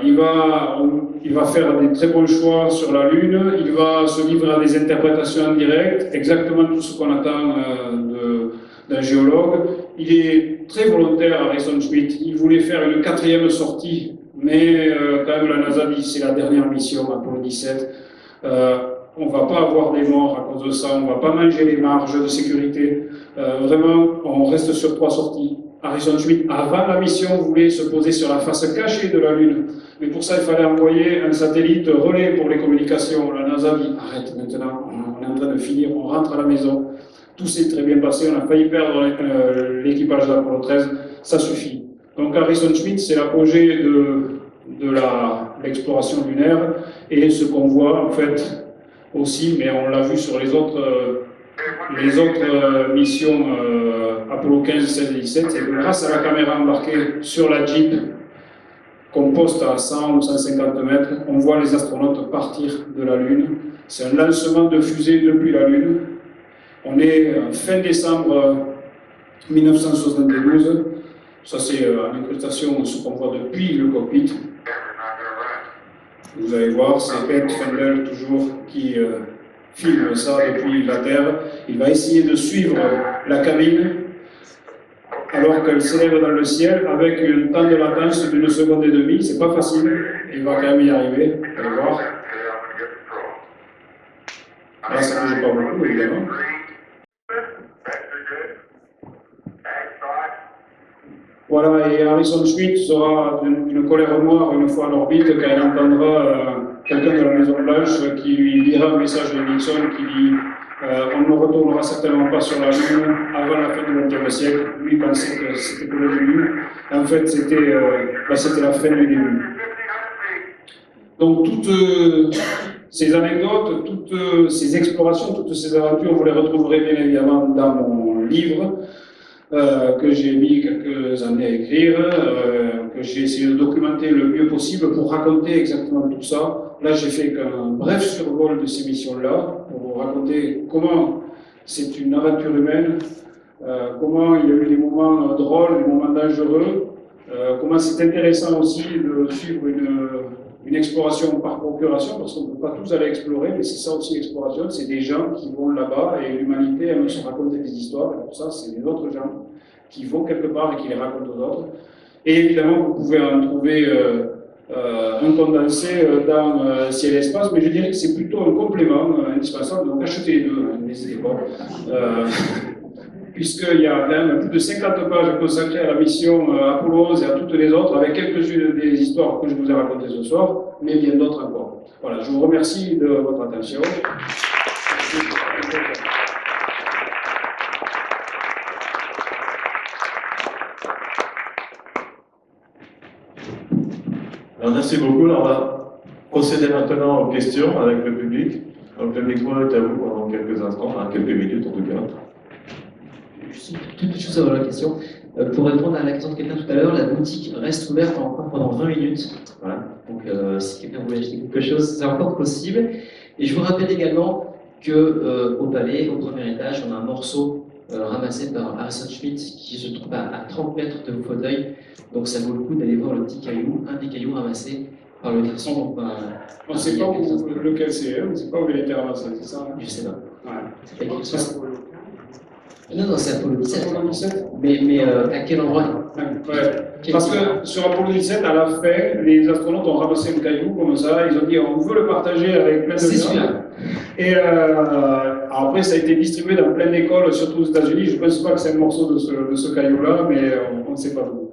Il va faire des très bons choix sur la Lune, il va se livrer à des interprétations en direct, exactement tout ce qu'on attend d'un géologue. Il est très volontaire, Harrison Schmitt. Il voulait faire une 4e sortie, mais quand même la NASA dit c'est la dernière mission, Apollo 17. On ne va pas avoir des morts à cause de ça, on ne va pas manger les marges de sécurité. Vraiment, on reste sur 3 sorties. Harrison Schmitt, avant la mission, voulait se poser sur la face cachée de la Lune. Mais pour ça, il fallait envoyer un satellite relais pour les communications. La NASA dit arrête maintenant, on est en train de finir, on rentre à la maison. Tout s'est très bien passé, on a failli perdre l'équipage d'Apollo 13, ça suffit. Donc Harrison Schmitt, c'est l'apogée de l'exploration lunaire, et ce qu'on voit en fait aussi, mais on l'a vu sur les autres missions Apollo 15, 16 et 17, c'est que grâce à la caméra embarquée sur la Jeep, qu'on poste à 100 ou 150 mètres, on voit les astronautes partir de la Lune. C'est un lancement de fusée depuis la Lune. On est fin décembre 1972. Ça, c'est en incrustation, ce qu'on voit depuis le cockpit. Vous allez voir, c'est Ed Fendel toujours qui filme ça depuis la Terre. Il va essayer de suivre la cabine alors qu'elle s'élève dans le ciel avec un temps de latence d'une seconde et demie. C'est pas facile, il va quand même y arriver, vous allez voir. Là, ça bouge pas beaucoup, évidemment. Voilà, et Harrison Schmitt sera d'une colère noire une fois en orbite quand il entendra quelqu'un de la Maison Blanche qui lui lira un message de Nixon qui dit on ne retournera certainement pas sur la Lune avant la fin du XXe siècle. Lui pensait que c'était que le début. En fait, c'était la fin du début. Donc, toutes ces anecdotes, toutes ces explorations, toutes ces aventures, vous les retrouverez bien évidemment dans mon livre. Que j'ai mis quelques années à écrire, que j'ai essayé de documenter le mieux possible pour raconter exactement tout ça. Là, j'ai fait qu'un bref survol de ces missions-là, pour vous raconter comment c'est une aventure humaine, comment il y a eu des moments drôles, des moments dangereux, comment c'est intéressant aussi de suivre une exploration par procuration, parce qu'on ne peut pas tous aller explorer, mais c'est ça aussi l'exploration, c'est des gens qui vont là-bas et l'humanité aime se raconter des histoires, et pour ça c'est des autres gens qui vont quelque part et qui les racontent aux autres. Et évidemment, vous pouvez en trouver un condensé dans Ciel et Espace, mais je dirais que c'est plutôt un complément indispensable, donc achetez les deux, n'hésitez pas. Puisqu'il y a quand même plus de 50 pages consacrées à la mission Apollo 11 et à toutes les autres, avec quelques-unes des histoires que je vous ai racontées ce soir, mais bien d'autres encore. Voilà, je vous remercie de votre attention. Alors, merci beaucoup. Alors, on va procéder maintenant aux questions avec le public. Donc le micro est à vous pendant quelques instants, quelques minutes en tout cas. Juste une toute petite chose avant la question. Pour répondre à la question de quelqu'un tout à l'heure, la boutique reste ouverte encore pendant 20 minutes. Voilà. Donc si quelqu'un voulait acheter quelque chose, c'est encore possible. Et je vous rappelle également que au Palais, au premier étage, on a un morceau ramassé par Harrison Schmitt qui se trouve à 30 mètres de vos fauteuils. Donc ça vaut le coup d'aller voir le petit caillou, un des cailloux ramassés par le garçon. On ne sait pas lequel c'est, on ne sait pas où il a été ramassé, c'est ça? Je sais pas. Ouais. C'est pas quelque chose. Non, c'est Apollo 17. Apollo 17. Mais à quel endroit? Ouais. Parce que sur Apollo 17, à la fin, les astronautes ont ramassé un caillou comme ça, ils ont dit on veut le partager avec plein de gens. C'est celui-là. Et après, ça a été distribué dans plein d'écoles, surtout aux États-Unis. Je ne pense pas que c'est un morceau de ce caillou-là, mais on ne sait pas d'où.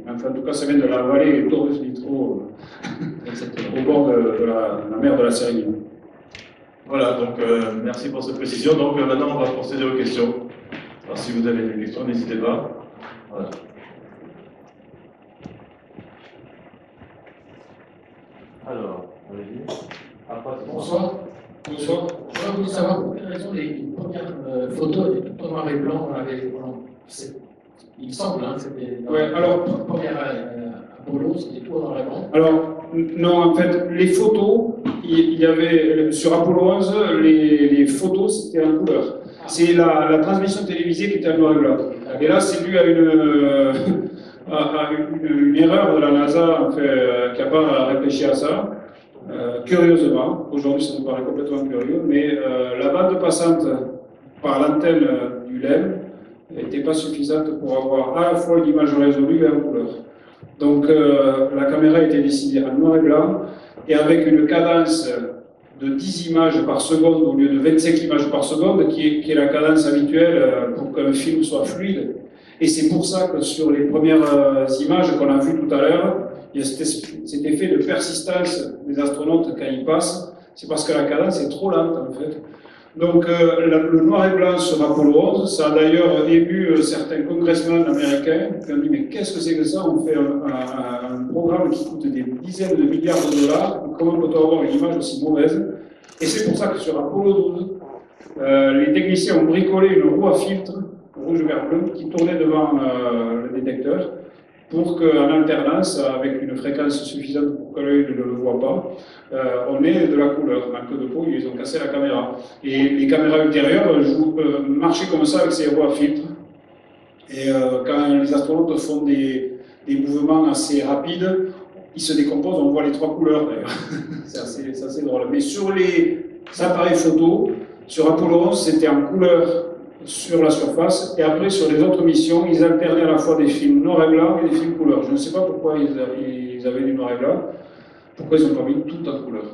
Enfin, en tout cas, ça vient de la vallée Torres Nitro, au bord de la mer de la Syrie. Voilà, donc merci pour cette précision. Donc maintenant, on va procéder aux questions. Alors si vous avez des questions, n'hésitez pas. Voilà. Alors, allez-y. Bonsoir. Bonsoir. Je voulais savoir pour quelle raison les premières photos étaient tout en noir et blanc. Il me semble, hein, c'était dans Ouais, alors, la première Apollo, c'était tout en noir et blanc. Alors, non, en fait, les photos, il y avait, sur Apollo 11, les photos, c'était en couleur. C'est la transmission télévisée qui était en noir et blanc. Et là, c'est dû à une erreur de la NASA, en fait, qui n'a pas réfléchi à ça. Curieusement, aujourd'hui ça nous paraît complètement curieux, mais la bande passante par l'antenne du LEM n'était pas suffisante pour avoir à la fois une image résolue et en couleur. Donc la caméra a été décidée en noir et blanc et avec une cadence de 10 images par seconde au lieu de 25 images par seconde qui est la cadence habituelle pour qu'un film soit fluide. Et c'est pour ça que sur les premières images qu'on a vues tout à l'heure, il y a cet effet de persistance des astronautes quand ils passent, c'est parce que la cadence est trop lente en fait. Donc le noir et blanc sur Apollo 11, ça a d'ailleurs ému certains congressmen américains qui ont dit mais qu'est-ce que c'est que ça? On fait un programme qui coûte des dizaines de milliards de dollars, comment peut-on avoir une image aussi mauvaise? Et c'est pour ça que sur Apollo 12, les techniciens ont bricolé une roue à filtre, rouge, vert, bleu, qui tournait devant le détecteur, pour qu'en alternance, avec une fréquence suffisante pour que l'œil ne le voit pas, on ait de la couleur. Manque de peau, ils ont cassé la caméra. Et les caméras ultérieures marchaient comme ça avec ces roues à filtre. Et quand les astronautes font des mouvements assez rapides, ils se décomposent, on voit les trois couleurs d'ailleurs. C'est assez drôle. Mais sur les appareils photo, Sur Apollo 11, c'était en couleur sur la surface, et après, sur les autres missions, ils alternaient à la fois des films noir et blanc et des films couleur. Je ne sais pas pourquoi ils avaient du noir et blanc, pourquoi ils n'ont pas mis tout en couleur.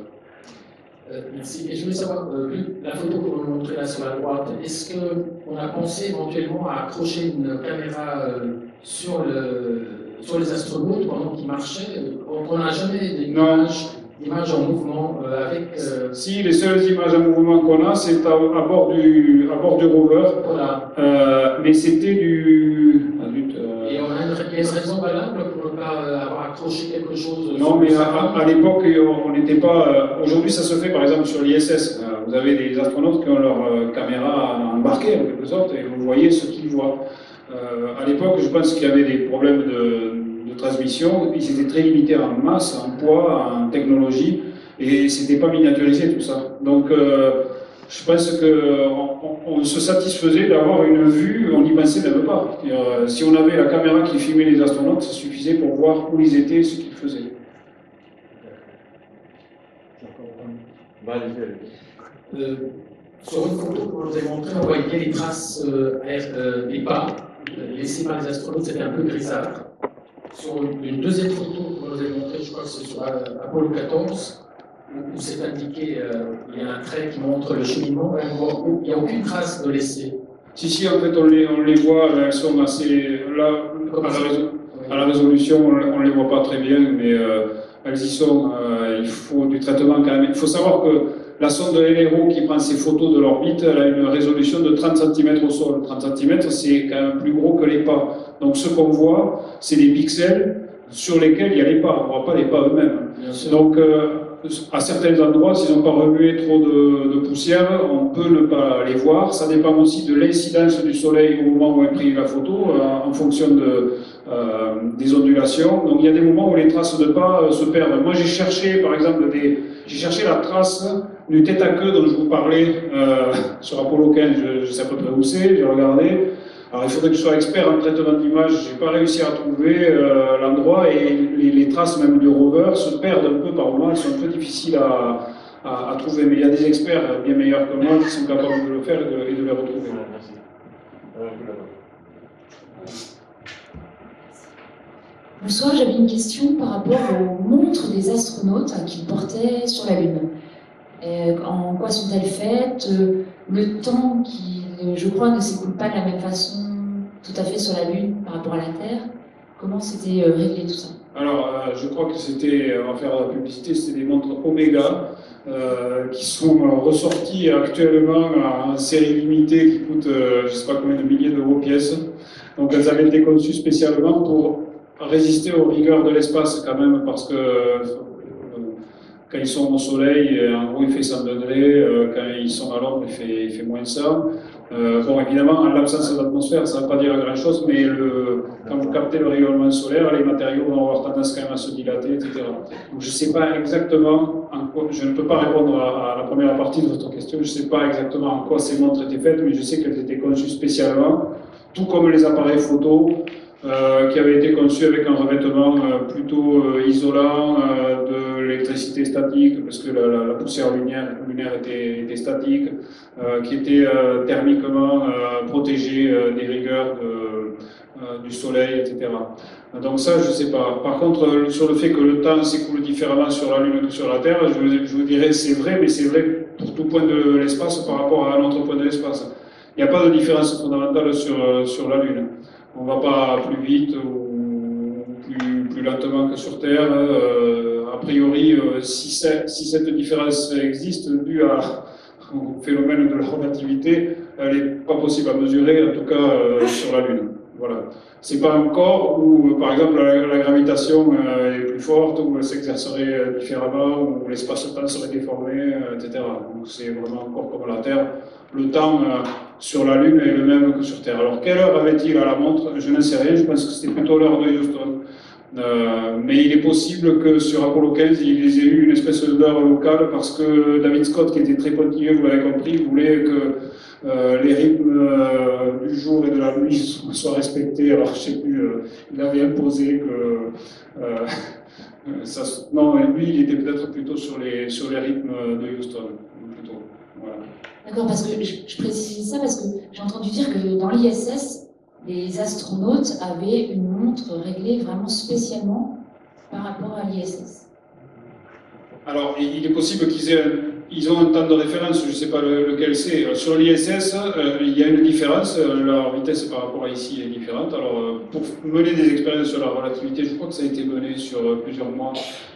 Merci. Et je voulais savoir, la photo que vous montrez là sur la droite, est-ce qu'on a pensé éventuellement à accrocher une caméra sur les astronautes pendant qu'ils marchaient? On n'a jamais d'images en mouvement avec. Si, les seules images en mouvement qu'on a, c'est à bord du rover. Voilà. Mais c'était du. Et on a une raison valable pour ne pas avoir accroché quelque chose. Non, mais à l'époque, on n'était pas. Aujourd'hui, ça se fait par exemple sur l'ISS. Vous avez des astronautes qui ont leur caméra embarquée en quelque sorte et vous voyez ce qu'ils voient. À l'époque, je pense qu'il y avait des problèmes de transmission. Ils étaient très limités en masse, en poids, en technologie et c'était pas miniaturisé tout ça. Donc, je pense qu'on se satisfaisait d'avoir une vue, on n'y pensait même pas. Si on avait la caméra qui filmait les astronautes, ça suffisait pour voir où ils étaient et ce qu'ils faisaient. Sur une photo que vous nous avez montrée, on voyait bien les traces des pas laissés par les astronautes, c'était un peu grisâtre. Sur une deuxième photo que vous nous avez montrée, je crois que c'est sur Apollo 14, où c'est indiqué, il y a un trait qui montre le cheminement, il n'y a aucune trace de laissé. Si, en fait, on les voit, elles sont assez. Là, à la résolution, on ne les voit pas très bien, mais elles y sont. Il faut du traitement quand même. Il faut savoir que la sonde de LRO qui prend ces photos de l'orbite, elle a une résolution de 30 cm au sol. 30 cm, c'est quand même plus gros que les pas. Donc ce qu'on voit, c'est des pixels sur lesquels il y a les pas. On ne voit pas les pas eux-mêmes. Donc à certains endroits, s'ils n'ont pas remué trop de poussière, on peut ne pas les voir. Ça dépend aussi de l'incidence du soleil au moment où est prise la photo, en fonction des ondulations. Donc il y a des moments où les traces de pas se perdent. Moi j'ai cherché, par exemple, j'ai cherché la trace du tête à queue dont je vous parlais sur Apollo 15, je sais à peu près où c'est, j'ai regardé. Alors il faudrait que je sois expert en traitement d'image, je n'ai pas réussi à trouver l'endroit et les traces même du rover se perdent un peu par moment, elles sont un peu difficiles à trouver, mais il y a des experts bien meilleurs que moi qui sont capables de le faire et de les retrouver. Merci. Bonsoir, j'avais une question par rapport aux montres des astronautes qu'ils portaient sur la Lune. En quoi sont-elles faites? Le temps qui, je crois, ne s'écoule pas de la même façon tout à fait sur la Lune par rapport à la Terre. Comment c'était réglé tout ça? Alors, je crois que c'était, on va faire la publicité, c'était des montres Omega qui sont ressorties actuellement en série limitée qui coûtent, je ne sais pas combien de milliers d'euros pièce. Donc, elles avaient été conçues spécialement pour résister aux rigueurs de l'espace quand même, parce que quand ils sont au soleil, en gros il fait 100 degrés, quand ils sont à l'ombre il fait moins 100. Bon, évidemment, en l'absence d'atmosphère, ça ne veut pas dire grand-chose, mais quand vous captez le rayonnement solaire, les matériaux vont avoir tendance quand même à se dilater, etc. Donc je ne sais pas exactement, je ne peux pas répondre à la première partie de votre question, je ne sais pas exactement en quoi ces montres étaient faites, mais je sais qu'elles étaient conçues spécialement, tout comme les appareils photo, qui avait été conçu avec un revêtement plutôt isolant de l'électricité statique, parce que la poussière lunaire était statique, qui était thermiquement protégé des rigueurs du soleil, etc. Donc ça, je ne sais pas. Par contre, sur le fait que le temps s'écoule différemment sur la Lune que sur la Terre, je vous dirais c'est vrai, mais c'est vrai pour tout point de l'espace par rapport à un autre point de l'espace. Il n'y a pas de différence fondamentale sur la Lune. On ne va pas plus vite ou plus lentement que sur Terre. A priori, si cette différence existe due au phénomène de la relativité, elle n'est pas possible à mesurer, en tout cas sur la Lune. Voilà. Ce n'est pas un corps où, par exemple, la gravitation est plus forte, où elle s'exercerait différemment, où l'espace-temps serait déformé, etc. Donc c'est vraiment un corps comme la Terre. Le temps sur la Lune est le même que sur Terre. Alors, quelle heure avait-il à la montre? Je ne sais rien, je pense que c'était plutôt l'heure de Houston. Mais il est possible que sur Apollo 15, ils aient eu une espèce d'heure locale parce que David Scott, qui était très pointilleux, vous l'avez compris, voulait que les rythmes du jour et de la nuit soient respectés. Alors, je ne sais plus, il avait imposé que... non, lui, il était peut-être plutôt sur les rythmes de Houston. Plutôt. Voilà. D'accord, parce que je précise ça parce que j'ai entendu dire que dans l'ISS, les astronautes avaient une montre réglée vraiment spécialement par rapport à l'ISS. Alors, il est possible ils ont un temps de référence, je ne sais pas lequel c'est. Sur l'ISS, il y a une différence, leur vitesse par rapport à ici est différente. Alors, pour mener des expériences sur la relativité, je crois que ça a été mené sur plusieurs mois.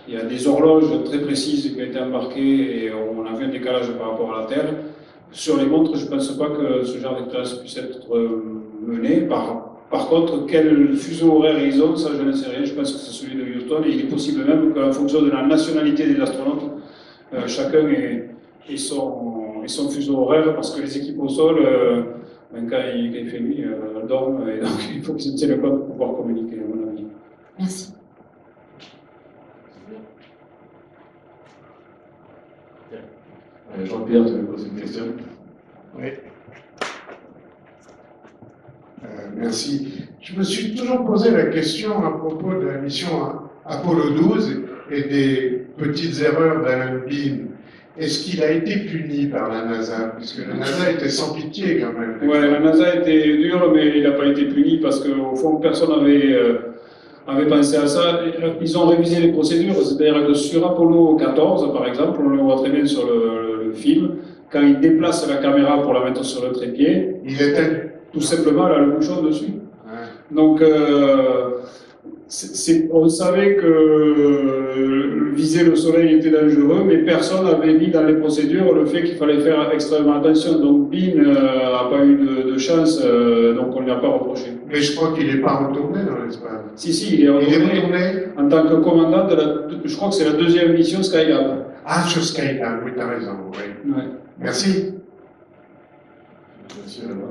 Il y a des horloges très précises qui ont été embarquées et on a vu un décalage par rapport à la Terre. Sur les montres, je ne pense pas que ce genre d'expérience puisse être mené. Par contre, quel fuseau horaire ils ont, ça je ne sais rien, je pense que c'est celui de Houston, et il est possible même qu'en fonction de la nationalité des astronautes, chacun ait son fuseau horaire, parce que les équipes au sol, quand il fait nuit, dorment, et donc il faut qu'ils tiennent le compte pour pouvoir communiquer, à mon avis. Merci. Jean-Pierre, tu veux poser une question? Oui. Merci. Je me suis toujours posé la question à propos de la mission Apollo 12 et des petites erreurs d'Alan Bean. Est-ce qu'il a été puni par la NASA? Puisque la NASA était sans pitié quand même. Ouais, la NASA était dure, mais il n'a pas été puni parce qu'au fond, personne avait pensé à ça. Ils ont révisé les procédures, c'est-à-dire que sur Apollo 14, par exemple, on le voit très bien sur le film, quand ils déplacent la caméra pour la mettre sur le trépied, Il était. tout simplement, elle a le bouchon dessus. Ouais. Donc, on savait que viser le soleil était dangereux, mais personne n'avait mis dans les procédures le fait qu'il fallait faire extrêmement attention. Donc, Bean n'a pas eu de chance, donc on ne lui a pas reproché. Mais je crois qu'il n'est pas retourné dans l'espace. Si, il est retourné en tant que commandant je crois que c'est la deuxième mission Skylab. Ah, sur Skylab, oui, tu as raison. Oui. Ouais. Merci. Monsieur là-bas.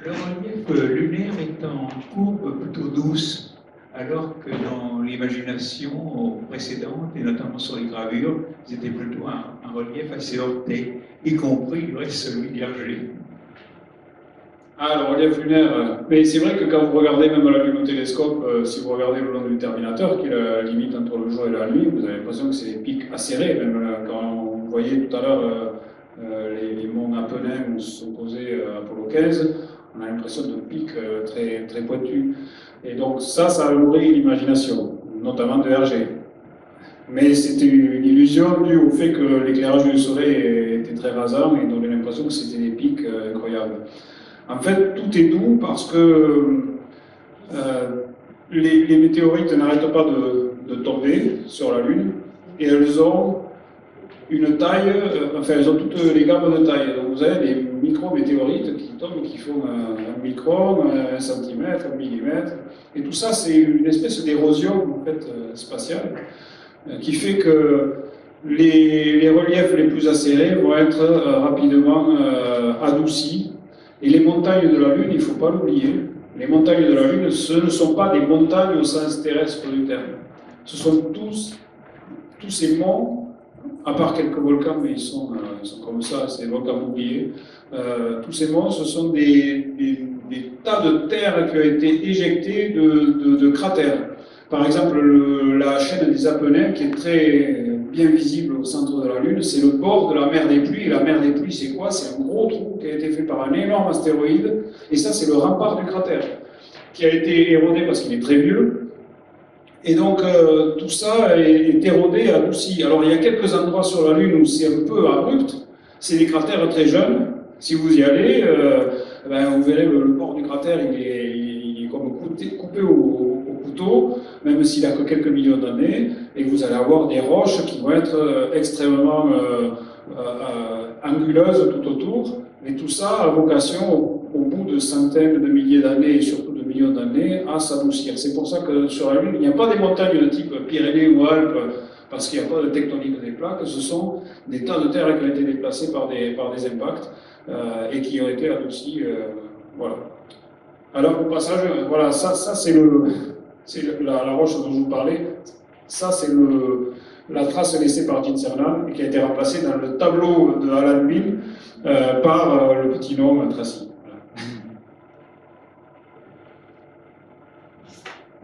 Le relief lunaire est en courbe plutôt douce, alors que dans l'imagination précédente, et notamment sur les gravures, c'était plutôt un relief assez heurté, y compris du reste celui d'Hergé. Ah, le relief lunaire. Mais c'est vrai que quand vous regardez même la Lune au télescope, si vous regardez le long du Terminateur, qui est la limite entre le jour et la nuit, vous avez l'impression que c'est des pics acérés. Même quand on voyait tout à l'heure les monts Apennins où s'opposait Apollo 15, on a l'impression de pics très, très pointus. Et donc ça a nourri l'imagination, notamment de Hergé. Mais c'était une illusion due au fait que l'éclairage du soleil était très rasant et on avait l'impression que c'était des pics incroyables. En fait, tout est doux parce que les météorites n'arrêtent pas de tomber sur la Lune et elles ont une taille, elles ont toutes les gammes de taille. Donc vous avez des micro-météorites qui tombent, qui font un micron, un centimètre, un millimètre. Et tout ça, c'est une espèce d'érosion en fait, spatiale qui fait que les reliefs les plus acérés vont être rapidement adoucis. Et les montagnes de la Lune, il ne faut pas l'oublier, les montagnes de la Lune, ce ne sont pas des montagnes au sens terrestre du terme. Ce sont tous ces monts, à part quelques volcans, mais ils sont comme ça, c'est des volcans oubliés. Tous ces monts, ce sont des tas de terre qui ont été éjectés de cratères. Par exemple, la chaîne des Apennins, qui est très bien visible au centre de la Lune, c'est le bord de la mer des pluies. Et la mer des pluies, c'est quoi? C'est un gros trou qui a été fait par un énorme astéroïde. Et ça, c'est le rempart du cratère, qui a été érodé parce qu'il est très vieux. Et donc, tout ça est érodé, adouci. Alors, il y a quelques endroits sur la Lune où c'est un peu abrupt. C'est des cratères très jeunes. Si vous y allez, vous verrez le bord du cratère, il est comme coupé au couteau, même s'il n'a que quelques millions d'années, et vous allez avoir des roches qui vont être extrêmement anguleuses tout autour, mais tout ça a vocation, au bout de centaines de milliers d'années, et surtout de millions d'années, à s'adoucir. C'est pour ça que sur la Lune, il n'y a pas des montagnes de type Pyrénées ou Alpes, parce qu'il n'y a pas de tectonique des plaques, ce sont des tas de terre qui ont été déplacés par des impacts et qui ont été adoucis. Voilà. Alors, au passage, voilà, ça c'est la roche dont je vous parlais. Ça, c'est la trace laissée par Gene Cernan et qui a été remplacée dans le tableau de Alan Bean par le petit nom Tracy.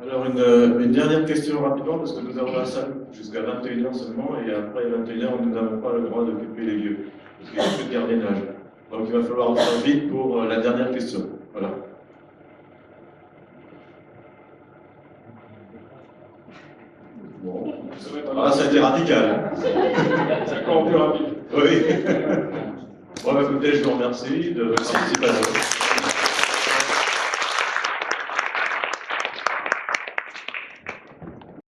Alors, une dernière question rapidement, parce que nous avons la salle jusqu'à 21h seulement, et après 21h, nous n'avons pas le droit d'occuper les lieux, parce qu'il n'y a plus de gardiennage. Donc, il va falloir faire vite pour la dernière question. Voilà. Bon, ça a été radical. C'est encore plus rapide. Oui. Bon, écoutez, je vous remercie de votre participation.